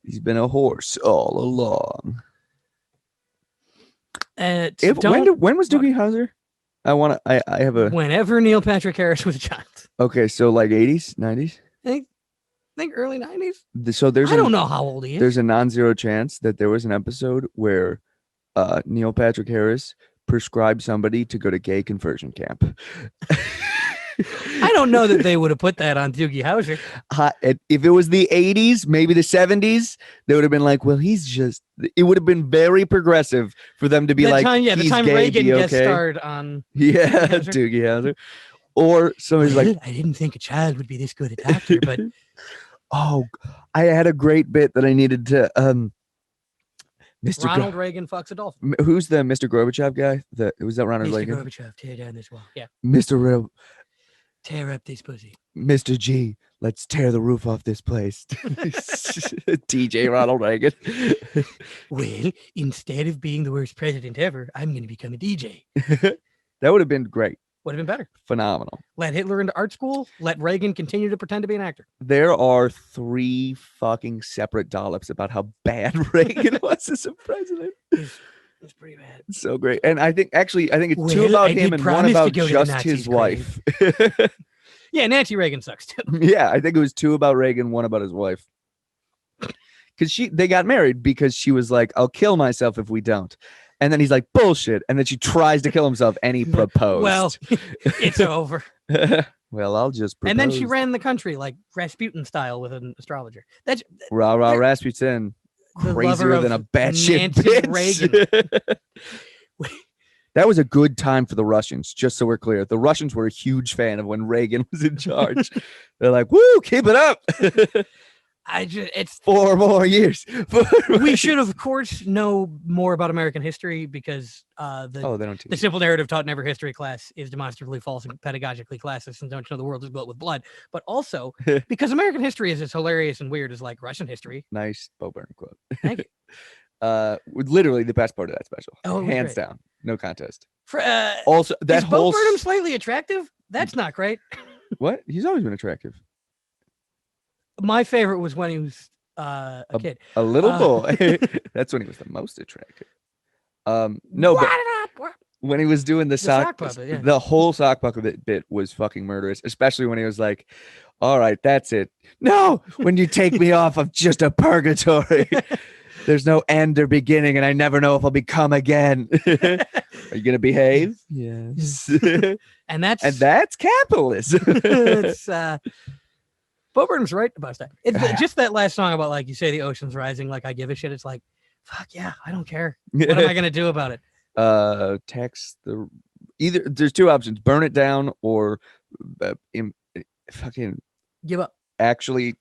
He's been a horse all along. When When was Doogie Howser? I have a. Whenever Neil Patrick Harris was a child. Okay, so like 80s, 90s? I think early 90s. So I don't know how old he is. There's a non-zero chance that there was an episode where Neil Patrick Harris prescribed somebody to go to gay conversion camp. I don't know that they would have put that on Doogie Howser. If it was the 80s, maybe the 70s, they would have been like, well, it would have been very progressive for them to be like, the time gay, Reagan be guest okay. starred on Doogie Howser. Or somebody's like, I didn't think a child would be this good at doctor, but oh, I had a great bit that I needed to Mr. Ronald Reagan fucks a dolphin. Who's the Mr. Gorbachev guy? Was that Ronald Mr. Reagan? Gorbachev, tear down this wall. Yeah. Tear up this pussy. Mr. G, let's tear the roof off this place. TJ Ronald Reagan. Well, instead of being the worst president ever, I'm going to become a DJ. That would have been great. Would have been better. Phenomenal. Let Hitler into art school. Let Reagan continue to pretend to be an actor. There are 3 fucking separate dollops about how bad Reagan was as a president. It's pretty bad. It's so great. And I think it's 2 about him and 1 about just his wife. Yeah, Nancy Reagan sucks too. Yeah, I think it was 2 about Reagan, 1 about his wife. Because they got married because she was like, I'll kill myself if we don't. And then he's like, bullshit. And then she tries to kill himself and he proposed. Well, it's over. Well, I'll just propose. And then she ran the country like Rasputin style with an astrologer. That's rah rah Rasputin. Crazier than a batshit bitch. That was a good time for the Russians, just so we're clear. The Russians were a huge fan of when Reagan was in charge. They're like, woo, keep it up. It's 4 more years. We should, of course, know more about American history because they don't teach. The simple narrative taught in every history class is demonstrably false and pedagogically classist, and don't you know the world is built with blood. But also because American history is as hilarious and weird as like Russian history. Nice Bo Burnham quote. Thank you. Literally the best part of that special. Oh, hands down, no contest. Also, that is Bo Burnham slightly attractive? That's not great. What? He's always been attractive. My favorite was when he was a kid. A little boy. That's when he was the most attractive. No, but when he was doing the sock puppet, yeah. The whole sock puppet bit was fucking murderous, especially when he was like, all right, that's it. No, when you take me off of just a purgatory. There's no end or beginning, and I never know if I'll become again. Are you gonna behave? Yes. and that's capitalism. It's Bo Burnham's right about that. It's just that last song about like you say the ocean's rising, like I give a shit. It's like, fuck yeah, I don't care. What am I gonna do about it? Text there's 2 options: burn it down or fucking give up. Actually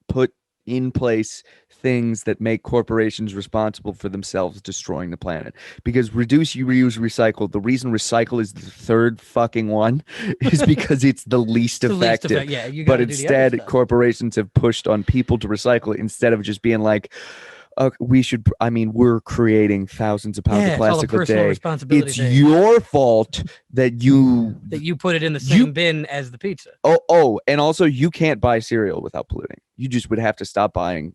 put in place things that make corporations responsible for themselves destroying the planet. Because reduce, reuse, recycle, the reason recycle is the 3rd fucking one is because it's the least effective. Yeah, but instead corporations have pushed on people to recycle it instead of just being like, we're creating thousands of pounds of plastic a day. It's your fault that you put it in the same bin as the pizza. Oh, and also you can't buy cereal without polluting. You just would have to stop buying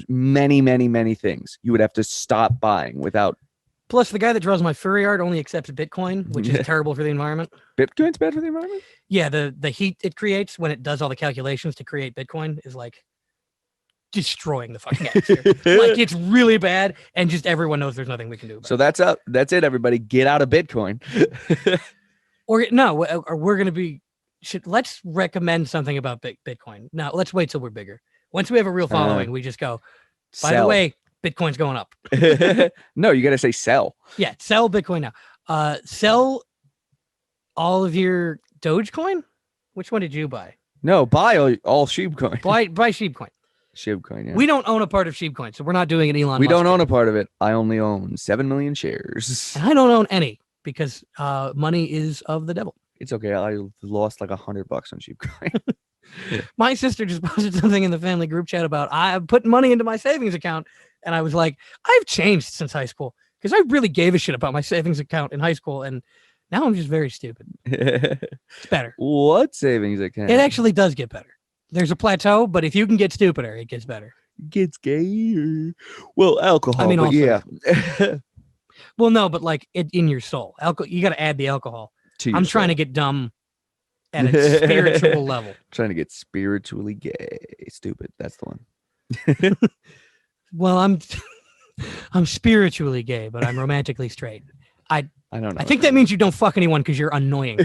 many, many, many things. You would have to stop buying without. Plus, the guy that draws my furry art only accepts Bitcoin, which is terrible for the environment. Bitcoin's bad for the environment? Yeah, the heat it creates when it does all the calculations to create Bitcoin is like destroying the fucking atmosphere. Like it's really bad, and just everyone knows there's nothing we can do about it. So that's it, everybody. Get out of Bitcoin. Or we're gonna be let's recommend something about Bitcoin. Now let's wait till we're bigger. Once we have a real following, we just go, by the way, Bitcoin's going up. No, you gotta say sell. Yeah, sell Bitcoin now. Sell all of your Dogecoin. Which one did you buy? No, buy all Sheepcoin. Buy Sheepcoin. Sheepcoin, yeah. We don't own a part of Sheepcoin, so we're not doing an Elon We Musk don't own thing. a part of it. I only own 7 million shares. And I don't own any because money is of the devil. It's okay. I lost like $100 on sheep crying. My sister just posted something in the family group chat about I put money into my savings account, and I was like, I've changed since high school because I really gave a shit about my savings account in high school, and now I'm just very stupid. It's better. What savings account? It actually does get better. There's a plateau, but if you can get stupider, it gets better. Gets gayer. Well, alcohol. I mean, but also- yeah. Well, no, but like in your soul, you got to add the alcohol. I'm trying to get dumb at a spiritual level. Trying to get spiritually gay. Stupid. That's the one. Well, I'm spiritually gay, but I'm romantically straight. I don't know. I think that means you don't fuck anyone because you're annoying.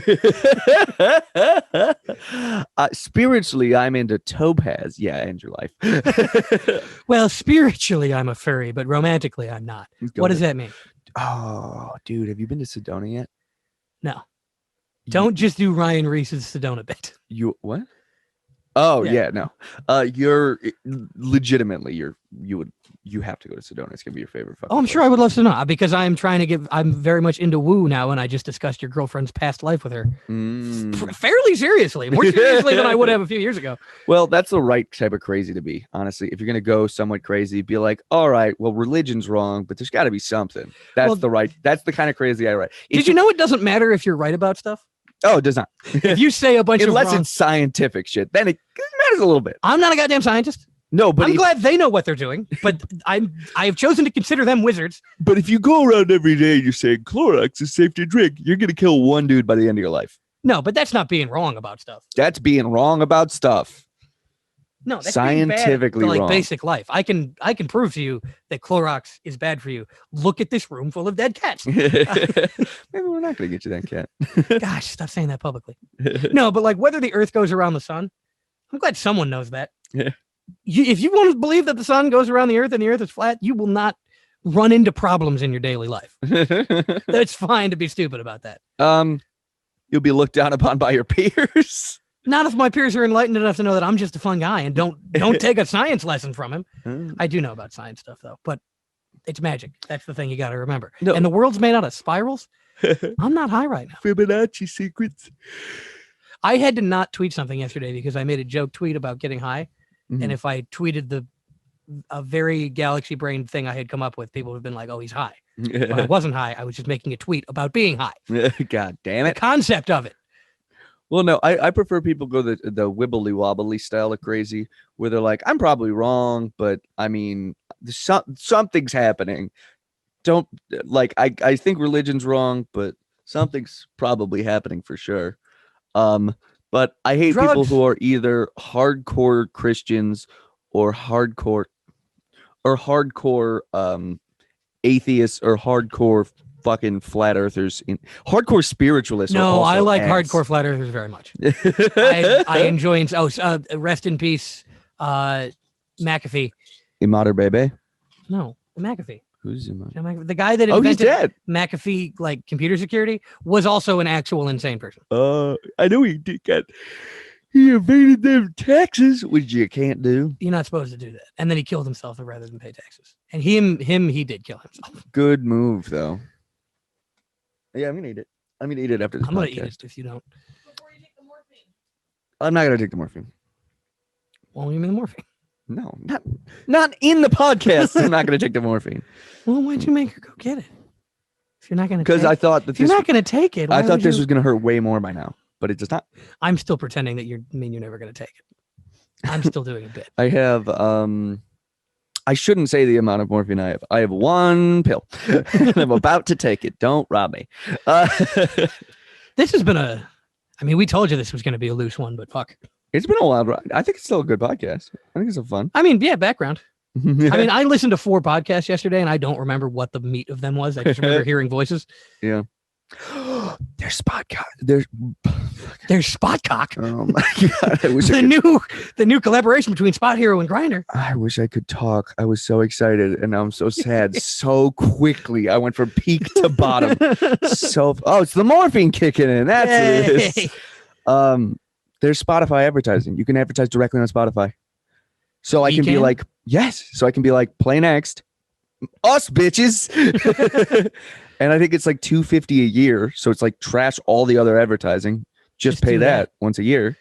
Spiritually, I'm into topaz. Yeah, end your life. Well, spiritually, I'm a furry, but romantically, I'm not. What does that mean? Oh, dude, have you been to Sedona yet? No. Don't just do Ryan Reese's Sedona bit. You what? Oh Yeah. yeah, no. You're legitimately you have to go to Sedona. It's gonna be your favorite. Oh, I'm sure I would love to know because I'm very much into woo now, and I just discussed your girlfriend's past life with her fairly seriously, more seriously than I would have a few years ago. Well, that's the right type of crazy to be, honestly. If you're gonna go somewhat crazy, be like, all right, well, religion's wrong, but there's got to be something. That's the kind of crazy I write. Did you know it doesn't matter if you're right about stuff? Oh, it does not. If you say a bunch Unless of wrong, it's scientific shit, then it matters a little bit. I'm not a goddamn scientist. No, but I'm glad they know what they're doing, but I have chosen to consider them wizards. But if you go around every day and you're saying Clorox is safe to drink, you're gonna kill one dude by the end of your life. No, but that's not being wrong about stuff. That's being wrong about stuff. No, that's scientifically being bad to, wrong. Basic life. I can prove to you that Clorox is bad for you. Look at this room full of dead cats. Maybe we're not gonna get you that cat. Gosh, stop saying that publicly. No, but like whether the Earth goes around the sun, I'm glad someone knows that. Yeah. If you want to believe that the sun goes around the Earth and the Earth is flat, you will not run into problems in your daily life. It's fine to be stupid about that. You'll be looked down upon by your peers. Not if my peers are enlightened enough to know that I'm just a fun guy and don't take a science lesson from him. I do know about science stuff though, but it's magic. That's the thing you got to remember. No. And the world's made out of spirals. I'm not high right now. Fibonacci secrets. I had to not tweet something yesterday because I made a joke tweet about getting high. Mhm. And if I tweeted a very galaxy brain thing I had come up with, people would have been like, oh, he's high. But I wasn't high. I was just making a tweet about being high. God damn The it. concept of it. Well, no, I prefer people go the wibbly wobbly style of crazy where they're like, I'm probably wrong, but I mean, something's happening. Don't like, I think religion's wrong, but something's probably happening for sure. But I hate people Drugs. who are either hardcore Christians or hardcore atheists or hardcore fucking flat earthers hardcore spiritualists. No, I like ass. hardcore flat earthers very much. I enjoy. Rest in peace, McAfee. Imater Bebe. No, McAfee. Who's Imater? No, McAfee. The guy that Oh, he's invented dead. McAfee, like computer security, was also an actual insane person. I know he did. He evaded them taxes, which you can't do. You're not supposed to do that. And then he killed himself rather than pay taxes. And he did kill himself. Good move, though. Yeah, I'm gonna eat it. I'm gonna eat it after this I'm gonna podcast. eat it if you don't. Before you take the morphine. I'm not gonna take the morphine. Won't give me the morphine. No, not in the podcast. I'm not gonna take the morphine Well, why'd you make her go get it? If you're not gonna, because I thought that if you're this. not gonna take it, I why thought would this you- was gonna hurt way more by now, but it does not. I'm still pretending that you're never gonna take it. I'm still doing a bit. I have I shouldn't say the amount of morphine I have. I have one pill. And I'm about to take it. Don't rob me. This has been we told you this was gonna be a loose one, but fuck. It's been a wild ride. I think it's still a good podcast. I think it's fun. I mean, yeah, background. I mean, I listened to 4 podcasts yesterday, and I don't remember what the meat of them was. I just remember hearing voices. Yeah. There's spot cock. There's There's Spot Cock, oh my god. I wish the new collaboration between Spot Hero and Grinder. I wish I could talk. I was so excited and now I'm so sad. So quickly. I went from peak to bottom. It's the morphine kicking in. That's what it is. There's Spotify advertising. You can advertise directly on Spotify. So I You can be can? like, yes. So I can be like, play next. Us bitches. And I think it's like $250 a year. So it's like trash all the other advertising. Just pay do that once a year.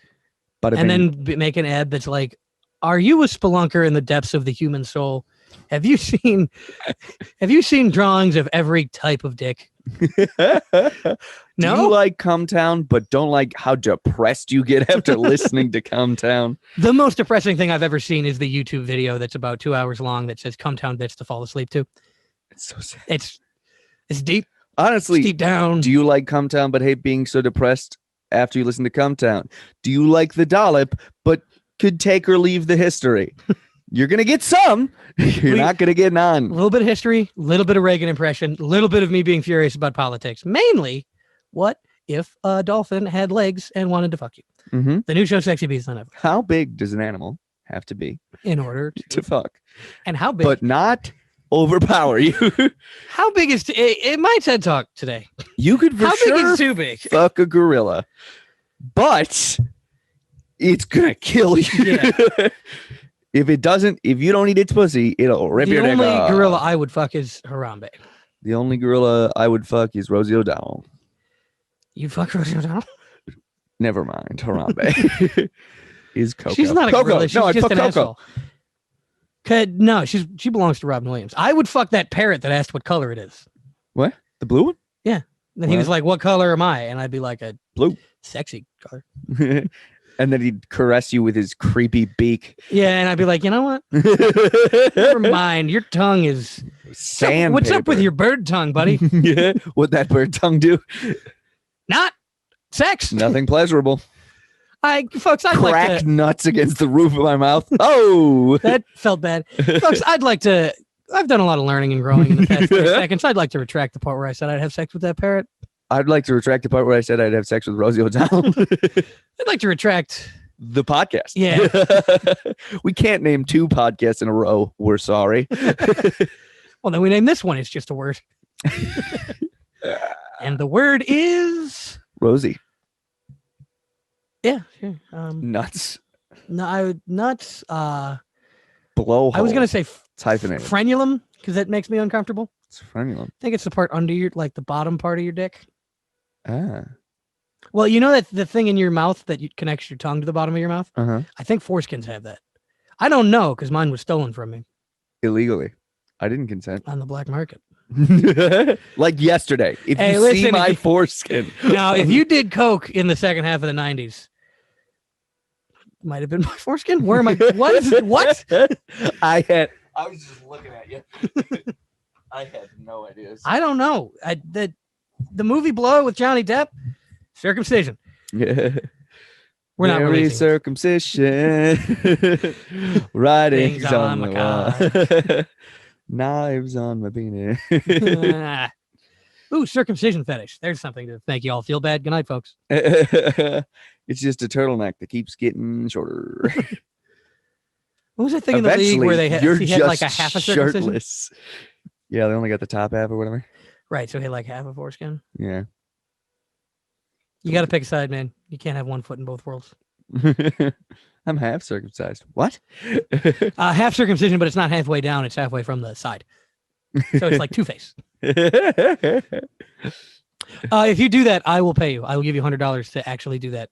But and then make an ad that's like, "Are you a spelunker in the depths of the human soul? Have you seen drawings of every type of dick?" Do No? you like Cumtown, but don't like how depressed you get after listening to Cumtown? The most depressing thing I've ever seen is the YouTube video that's about 2 hours long that says "Cumtown bits to fall asleep to." It's so sad. It's deep. Honestly, It's deep down. do you like Cumtown but hate being so depressed after you listen to Cumtown? Do you like the dollop but could take or leave the history? You're going to get some. You're not going to get none. A little bit of history, a little bit of Reagan impression, a little bit of me being furious about politics. Mainly, what if a dolphin had legs and wanted to fuck you? Mm-hmm. The new show, Sexy Beast on Netflix. How big does an animal have to be In order to fuck? And how big? But not overpower you. How big is in my TED Talk today? You could for How sure big is too big? fuck a gorilla, but it's gonna kill you. Yeah. If you don't eat its pussy, it'll rip The your dick only off. gorilla I would fuck is Harambe. The only gorilla I would fuck is Rosie O'Donnell. You fuck Rosie O'Donnell? Never mind. Harambe is Coco. She's not a Coco. gorilla. She's No, I'd just fuck an Coco. asshole. No, she belongs to Robin Williams. I would fuck that parrot that asked what color it is. What? The blue one? Then he was like, "What color am I?" And I'd be like, "A Blue. sexy color." And then he'd caress you with his creepy beak. Yeah, and I'd be like, "You know what? Never mind. Your tongue is Sandpaper. What's up with your bird tongue, buddy? Yeah. What'd that bird tongue do? Not sex. Nothing pleasurable. Folks, I'd like Cracked to. nuts against the roof of my mouth. Oh, That felt bad, folks. I'd like to. I've done a lot of learning and growing in the past 30 seconds. I'd like to retract the part where I said I'd have sex with that parrot. I'd like to retract the part where I said I'd have sex with Rosie O'Donnell. I'd like to retract. The podcast. Yeah. We can't name 2 podcasts in a row. We're sorry. Well, then we name this one. It's just a word. And the word is Rosie. yeah. Sure. Nuts. No, nuts. Blow. I was gonna say It's hyphenated. frenulum because that makes me uncomfortable. It's frenulum. I think it's the part under your, like the bottom part of your dick. Ah. Well, you know that the thing in your mouth that connects your tongue to the bottom of your mouth. Uh-huh. I think foreskins have that. I don't know because mine was stolen from me Illegally. I didn't consent. on the black market. Like yesterday. If Hey, you listen, see if my you- foreskin. Now, if you did coke in the second half of the 90s, might have been my foreskin. Where am I? What is it? What? I was just looking at you. I had no idea. I don't know. The movie Blow with Johnny Depp, circumcision. Yeah. We're not Mary releasing. circumcision. Writings Things on on the wall. Knives on my penis. Ooh, circumcision fetish. There's something to make you all feel bad. Good night, folks. It's just a turtleneck that keeps getting shorter. What was that thing in the league where they had, you're he had like a just half a circumcision? shirtless. Yeah, they only got the top half or whatever. Right, so he had like half a foreskin. Yeah. You got to pick a side, man. You can't have one foot in both worlds. I'm half circumcised. What? Half circumcision, but it's not halfway down. It's halfway from the side. So it's like two-face. If you do that, I will pay you. I will give you $100 to actually do that.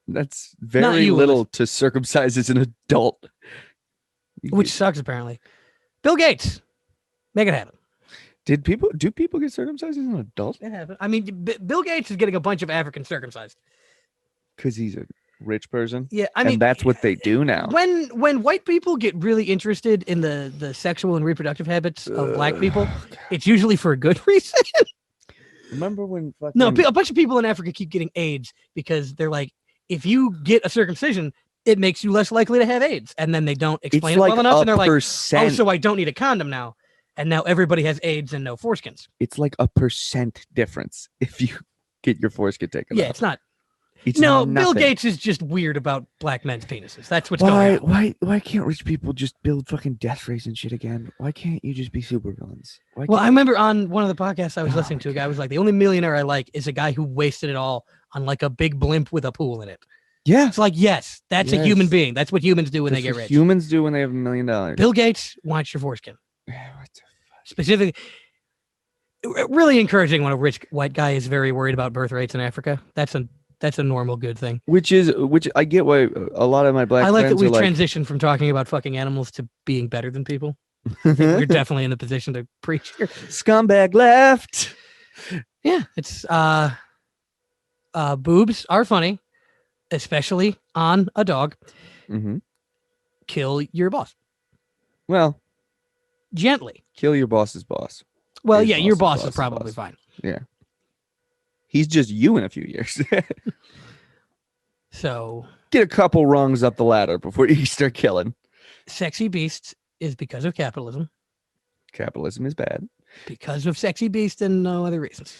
That's very you, little to circumcise as an adult. Which sucks, apparently. Bill Gates. Make it happen. Do people get circumcised as an adult? It happened. I mean, Bill Gates is getting a bunch of Africans circumcised. Because he's a rich person. Yeah, I mean, and that's what they do now. When white people get really interested in the sexual and reproductive habits of black people, it's usually for a good reason. Remember when fucking... No, a bunch of people in Africa keep getting AIDS because they're like, if you get a circumcision, it makes you less likely to have AIDS. And then they don't explain it well enough. And they're like, oh, so I don't need a condom now. And now everybody has AIDS and no foreskins. It's like a % difference if you get your foreskin taken off. Yeah, it's not. It's No, nothing. Bill Gates is just weird about black men's penises. That's what's going on. Why can't rich people just build fucking death rays and shit again? Why can't you just be supervillains? Well, I remember on one of the podcasts I was listening to, a guy was like, the only millionaire I like is a guy who wasted it all on like a big blimp with a pool in it. Yeah. It's like, yes, that's a human being. That's what humans do when they get rich. Humans do when they have $1 million. Bill Gates wants your foreskin. What the fuck? Specifically, really encouraging when a rich white guy is very worried about birth rates in Africa. That's a normal good thing. Which I get why a lot of my black I like that friends we've are like, transitioned from talking about fucking animals to being better than people. I think we're definitely in the position to preach here. scumbag left. Yeah, it's boobs are funny, especially on a dog. Mm-hmm. Kill your boss Well, gently. kill your boss's boss. Well, His yeah, your boss's boss is probably fine. Yeah. He's just you in a few years. So Get a couple rungs up the ladder before you start killing. sexy beasts is because of capitalism, Capitalism is bad. because of sexy beast and no other reasons.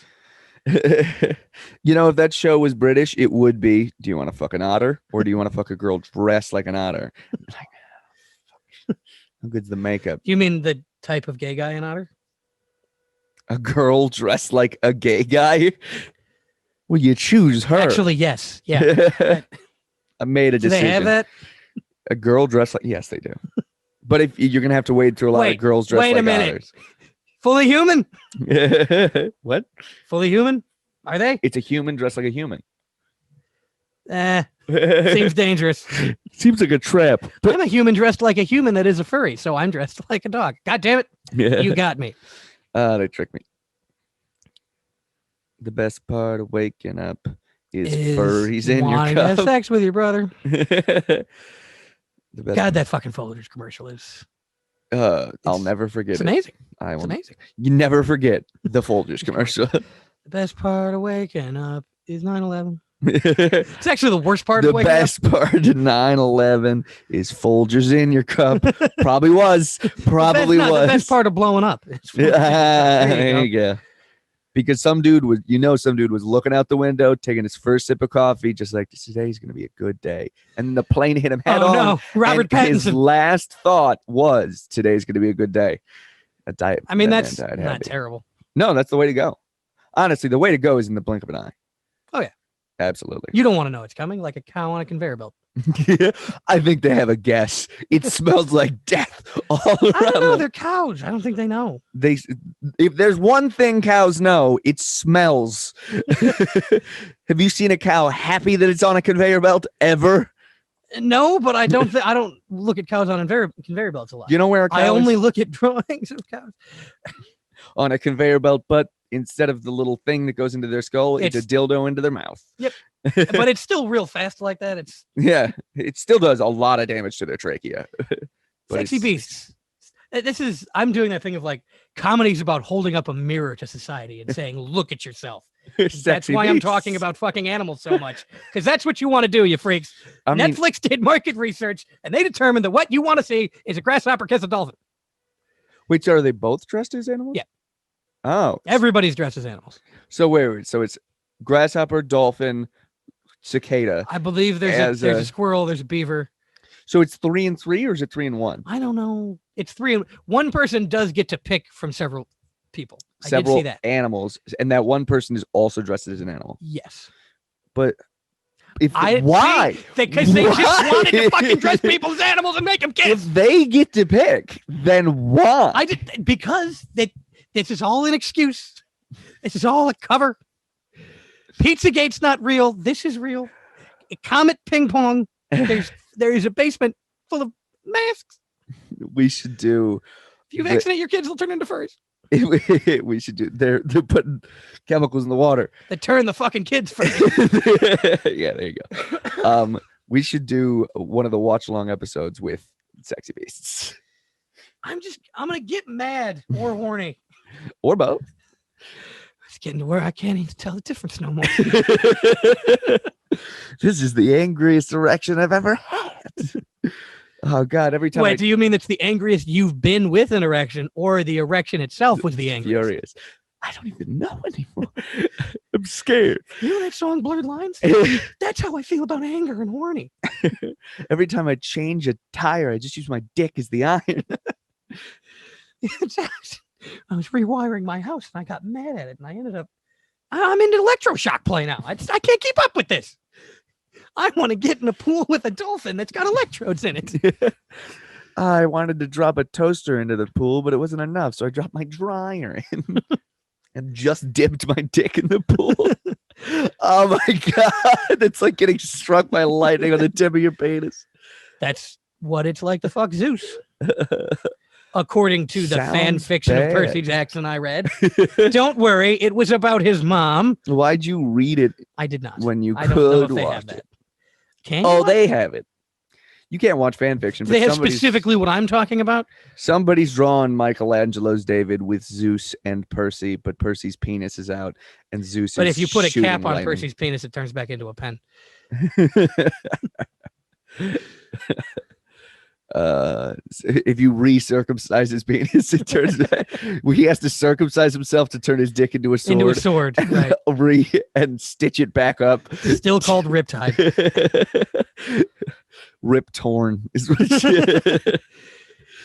You know, if that show was British, it would be, do you want to fuck an otter or do you want to fuck a girl dressed like an otter? Like, how good's the makeup? You mean the type of gay guy in Otter? A girl dressed like a gay guy? Well, you choose her. Actually, yes. Yeah. I made a Do decision. they have that? A girl dressed like, yes, they do. But if you're gonna have to wade through a lot of girls dressed wait a like minute. otters. Fully human? What? Fully human? Are they? It's a human dressed like a human. Seems dangerous. Seems like a trap. But I'm a human dressed like a human that is a furry, so I'm dressed like a dog. God damn it. You got me. They tricked me. The best part of waking up is furries in your wanting to have cup. sex with your brother. The best. God, that fucking Folgers commercial is I'll never forget it's it. amazing. I It's will. amazing. You never forget the Folgers commercial. The best part of waking up is 9/11. It's actually the worst part of The waking up. best part of 9/11 is Folgers in your cup. Probably was. Probably the was. best part of blowing up. It's There you go. Because some dude was looking out the window, taking his first sip of coffee, just like, today's going to be a good day. And then the plane hit him head on. No, Robert and his Pattinson. last thought was, today's going to be a good day. I mean, that that's man died not happy. terrible. No, that's the way to go. Honestly, the way to go is in the blink of an eye. Oh, yeah. Absolutely. You don't want to know it's coming, like a cow on a conveyor belt. I think they have a guess. It smells like death all I don't around know. them. They're cows. I don't think they know. If there's one thing cows know, it smells. Have you seen a cow happy that it's on a conveyor belt ever? No, but I don't look at cows on conveyor belts a lot. You know where a cow I only is? look at drawings of cows. On a conveyor belt, but instead of the little thing that goes into their skull, it's a dildo into their mouth. Yep. But it's still real fast like that. It's Yeah, it still does a lot of damage to their trachea. But sexy beasts. I'm doing that thing of like comedies about holding up a mirror to society and saying, look at yourself. That's Sexy why I'm beasts. talking about fucking animals so much. Because that's what you want to do, you freaks. I mean, Netflix did market research and they determined that what you want to see is a grasshopper kiss a dolphin. wait, so are they both dressed as animals? Yeah. Oh. Everybody's dressed as animals. So wait. So it's grasshopper, dolphin, cicada. I believe there's a squirrel, there's a beaver. So it's 3 and 3, or is it 3 and 1? I don't know. It's 3 and one person does get to pick from several people. I Several did see that. animals, and that one person is also dressed as an animal. Yes. But why? Because they just Why? wanted to fucking dress people as animals and make them kiss. If they get to pick, then why? Because this is all an excuse. This is all a cover. Pizzagate's not real. This is real. Comet ping pong. There is a basement full of masks. We should do. If you vaccinate your kids, they'll turn into furries. We should do. They're putting chemicals in the water. They turn the fucking kids furries. Yeah, there you go. We should do one of the watch along episodes with sexy beasts, I'm gonna get mad or horny. or both. It's getting to where I can't even tell the difference no more. This is the angriest erection I've ever had. Oh God! Every time. Wait, do you mean it's the angriest you've been with an erection, or the erection itself was the angriest? Furious. I don't even know anymore. I'm scared. You know that song Blurred Lines? That's how I feel about anger and horny. Every time I change a tire, I just use my dick as the iron. I was rewiring my house and I got mad at it and I ended up I'm into electroshock play now. I can't keep up with this. I want to get in a pool with a dolphin that's got electrodes in it. I wanted to drop a toaster into the pool, but it wasn't enough, so I dropped my dryer in. and just dipped my dick in the pool. Oh my God. It's like getting struck by lightning on the tip of your penis. That's what it's like to fuck Zeus. According to the fan Sounds fiction bad. of Percy Jackson I read. Don't worry, it was about his mom. Why'd you read it I did not. when you I don't know could if they watch have that. it? Can you Oh, watch they it? have it. You can't watch fan fiction. Do they but have somebody's- specifically what I'm talking about? Somebody's drawn Michelangelo's David with Zeus and Percy, but Percy's penis is out, and Zeus But is if you put a shooting cap on lightning. Percy's penis, it turns back into a pen. If you recircumcise his penis, it turns back. He has to circumcise himself to turn his dick into a sword. Into a sword, right. And stitch it back up. Still called Riptide. Rip torn is what it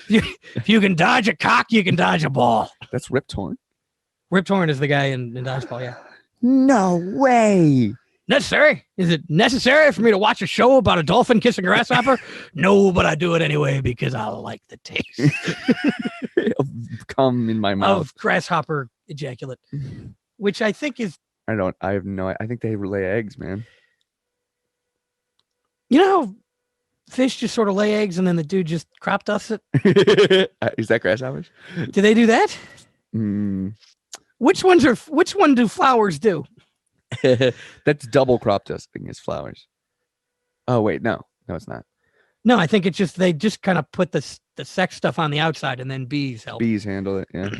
If you can dodge a cock, you can dodge a ball. That's Rip torn. Rip Torn is the guy in Dodgeball, yeah. No way. Necessary? Is it necessary for me to watch a show about a dolphin kissing a grasshopper? No, but I do it anyway because I like the taste Come in my mouth. of grasshopper ejaculate, which I think is, I have no. I think they lay eggs, man. you know, how fish just sort of lay eggs and then the dude just crop dusts it. Is that grasshoppers? Do they do that? Mm. Which one do flowers do? That's double crop dusting is flowers. Oh wait, no, it's not. No, I think it's just they just kind of put the sex stuff on the outside and then bees help. Bees handle it, yeah.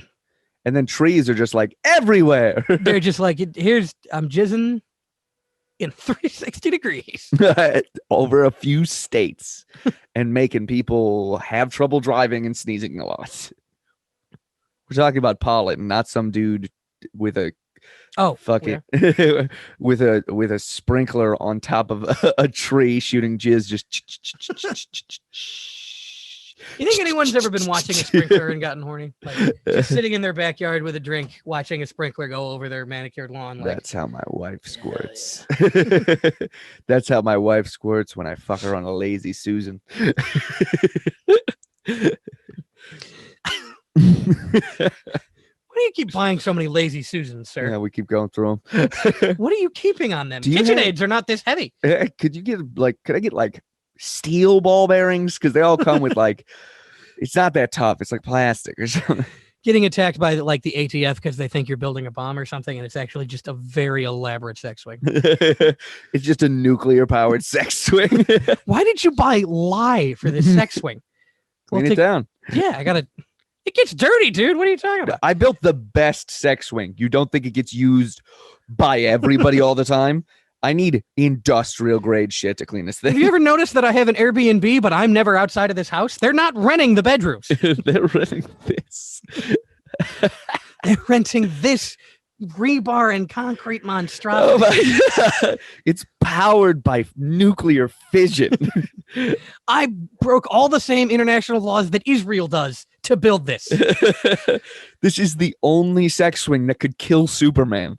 And then trees are just like everywhere. They're just like, I'm jizzing in 360 degrees. Over a few states and making people have trouble driving and sneezing a lot. We're talking about pollen, not some dude with a Where? with a sprinkler on top of a tree shooting jizz. Just You think anyone's ever been watching a sprinkler and gotten horny? Like just sitting in their backyard with a drink, watching a sprinkler go over their manicured lawn. Like, That's how my wife squirts. That's how my wife squirts when I fuck her on a lazy Susan. why do you keep buying so many lazy Susans, sir? Yeah, we keep going through them. What are you keeping on them? Do you KitchenAids are not this heavy. Could I get like steel ball bearings? Because they all come with like, it's not that tough. It's like plastic or something. Getting attacked by the ATF because they think you're building a bomb or something, and it's actually just a very elaborate sex swing. It's just a nuclear powered sex swing. Why did you buy lye for this sex swing? Clean it down. Yeah, it gets dirty, dude. What are you talking about? I built the best sex swing. You don't think it gets used by everybody all the time? I need industrial grade shit to clean this thing. Have you ever noticed that I have an Airbnb, but I'm never outside of this house? They're not renting the bedrooms. They're renting this. They're renting this rebar and concrete Oh monstrosity. my God. It's powered by nuclear fission. I broke all the same international laws that Israel does to build this. This is the only sex swing that could kill Superman.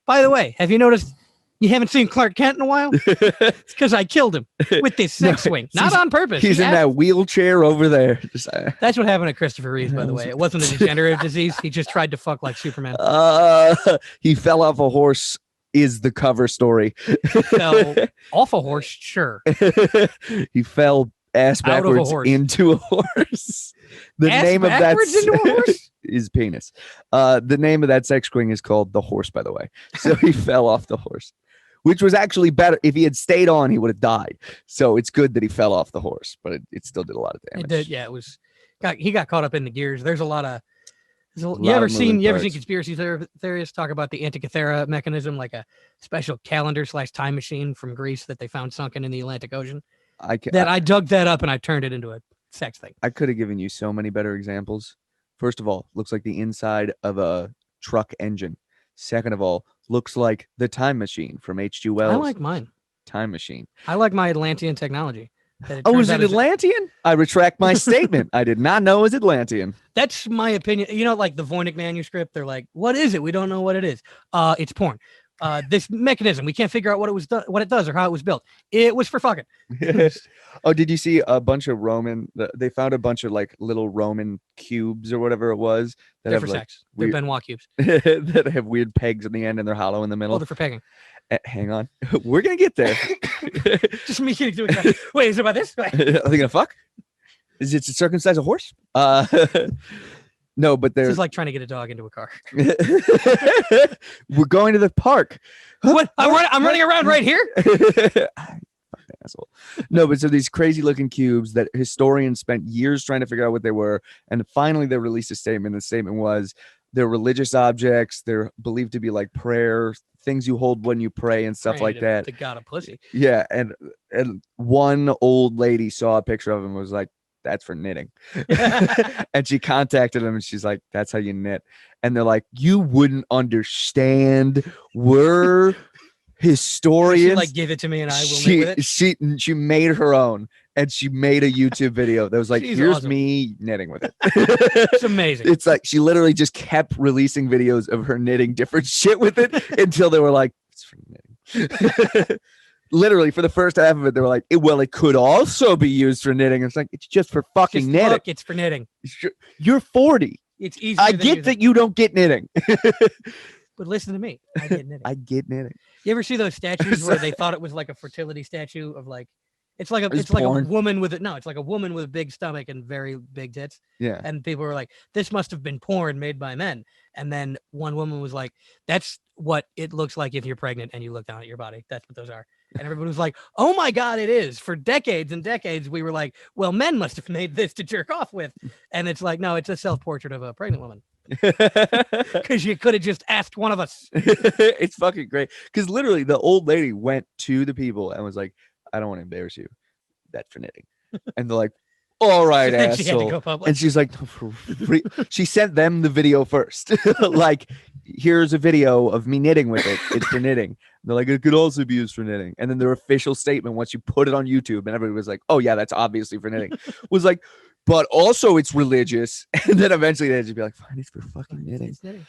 By the way, have you noticed you haven't seen Clark Kent in a while? It's because I killed him with this sex swing. Not on purpose. He's in that wheelchair over there. Just, That's what happened to Christopher Reeve, by the way. It wasn't a degenerative disease. He just tried to fuck like Superman. He fell off a horse is the cover story. Fell off a horse, sure. He fell ass Out of a backwards horse. into a horse. The Ass name of that backwards into a horse? is penis. The name of that sex swing is called The Horse, by the way. So he fell off the horse, which was actually better. If he had stayed on, he would have died. So it's good that he fell off the horse, but it still did a lot of damage. It did, yeah. It was. He got caught up in the gears. There's a lot of. You lot ever of seen moving parts. conspiracy theorists talk about the Antikythera mechanism, like a special calendar/time machine from Greece that they found sunken in the Atlantic Ocean? I dug that up and I turned it into a sex thing. I could have given you so many better examples. First of all, looks like the inside of a truck engine. Second of all, looks like the time machine from H.G. Wells. I like mine. Time machine. I like my Atlantean technology. Oh, is it Atlantean? I retract my statement. I did not know it was Atlantean. That's my opinion. You know, like the Voynich manuscript, they're like, what is it? We don't know what it is. It's porn. this mechanism. We can't figure out what it does or how it was built. It was for fucking. Oh, did you see a bunch of they found a bunch of like little Roman cubes or whatever it was that They're have for like sex. They're Benoit cubes. that have weird pegs in the end and they're hollow in the middle. Oh, they're for pegging. Hang on, we're gonna get there. Just me doing that. Wait, is it about this? Are they gonna fuck? Is it to circumcise a horse? No, but This they're is like trying to get a dog into a car. we're going to the park. What? I'm running around right here. Asshole. No, but so these crazy looking cubes that historians spent years trying to figure out what they were, and finally they released a statement. The statement was they're religious objects. They're believed to be like prayer things you hold when you pray and stuff like that. The god of pussy. Yeah, and one old lady saw a picture of him and was like, "That's for knitting," and she contacted him and she's like, "That's how you knit." And they're like, "You wouldn't understand. We're historians." She like give it to me and I will knit with it. She made her own and she made a YouTube video that was like, She's "Here's awesome. me knitting with it." It's amazing. It's like she literally just kept releasing videos of her knitting different shit with it until they were like, "It's for knitting." Literally for the first half of it, they were like, it could also be used for knitting. It's like, it's just for fucking Just knitting. look, it's for knitting. You're 40. It's easy. I get that you don't get knitting. But listen to me. I get knitting. I get knitting. You ever see those statues where they thought it was like a fertility statue of like, it's like a porn. woman with it's like a woman with a big stomach and very big tits. Yeah. And people were like, this must have been porn made by men. And then one woman was like, that's what it looks like if you're pregnant and you look down at your body. That's what those are. And everybody was like, oh my God, it is. For decades and decades, we were like, well, men must have made this to jerk off with. And it's like, no, it's a self-portrait of a pregnant woman. Because you could have just asked one of us. It's fucking great. Because literally the old lady went to the people and was like, I don't want to embarrass you. That's for knitting. And they're like, all right, And she had to asshole. go public. And she's like, for free. She sent them the video first. Like, here's a video of me knitting with it. It's for knitting. And they're like, it could also be used for knitting. And then their official statement, once you put it on YouTube, and everybody was like, oh yeah, that's obviously for knitting, was like, but also it's religious. And then eventually they'd just be like, fine, it's for fucking knitting. It's knitting.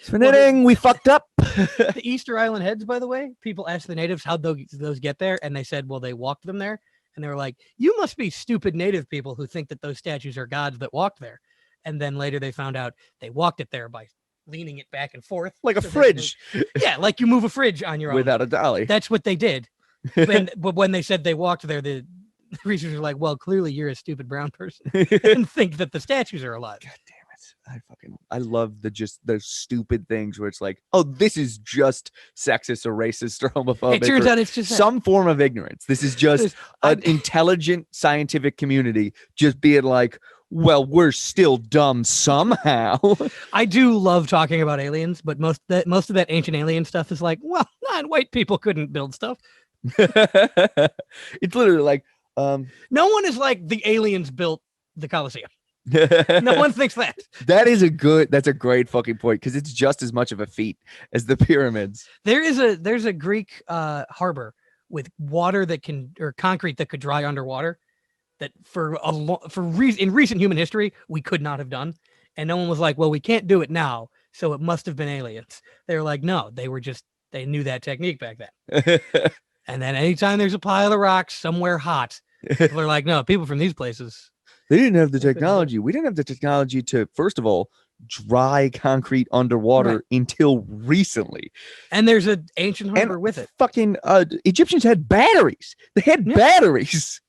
It's for knitting. We fucked up. The Easter Island heads, by the way, people asked the natives how those get there, and they said, well, they walked them there. And they were like, you must be stupid native people who think that those statues are gods that walked there. And then later they found out they walked it there by leaning it back and forth. Like a So they fridge. Yeah, like you move a fridge on your own. Without a dolly. That's what they did. But when they said they walked there, the researchers were like, well, clearly you're a stupid brown person and think that the statues are alive. God damn it. I love the stupid things where it's like, oh, this is just sexist or racist or homophobic. It turns out it's just some form of ignorance. This is just an intelligent scientific community just being like, well, we're still dumb somehow. I do love talking about aliens, but most of that ancient alien stuff is like, well, non-white people couldn't build stuff. It's literally like, no one is like the aliens built the Colosseum. No one thinks that. that's a great fucking point, because it's just as much of a feat as the pyramids. There's a Greek harbor with water or concrete that could dry underwater that in recent human history we could not have done, and no one was like, well, we can't do it now, so it must have been aliens. They were like, no, they knew that technique back then. And then anytime there's a pile of rocks somewhere hot, people are like, no, people from these places. They didn't have the technology. We didn't have the technology to, first of all, dry concrete underwater until recently. And there's an ancient harbor with it. Fucking Egyptians had batteries. They had batteries.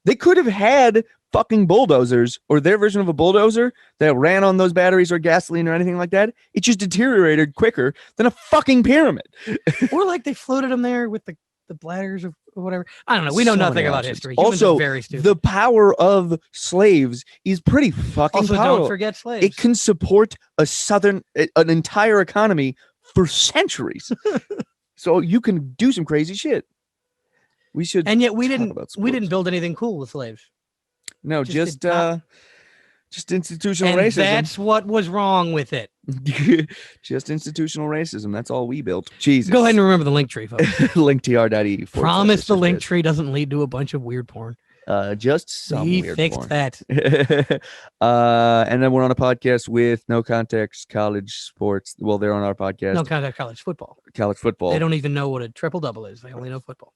They could have had fucking bulldozers or their version of a bulldozer that ran on those batteries or gasoline or anything like that. It just deteriorated quicker than a fucking pyramid. Or like they floated them there with the bladders or whatever. I don't know. We know So nothing many about options. history. Humans Also, are very stupid. the power of slaves is pretty fucking Also, powerful. don't forget slaves. It can support an entire economy for centuries. So you can do some crazy shit. We should. And yet we talk didn't about we didn't sports. build anything cool with slaves. No, just did not. just institutional And racism. that's what was wrong with it. Just institutional racism. That's all we built. Jesus. Go ahead and remember the link tree, folks. linktr.e. Promise the link tree doesn't lead to a bunch of weird porn. Just some He weird fixed porn. that. And then we're on a podcast with No Context College Sports. Well, they're on our podcast. No contact college football. College football. They don't even know what a triple double is. They only know football.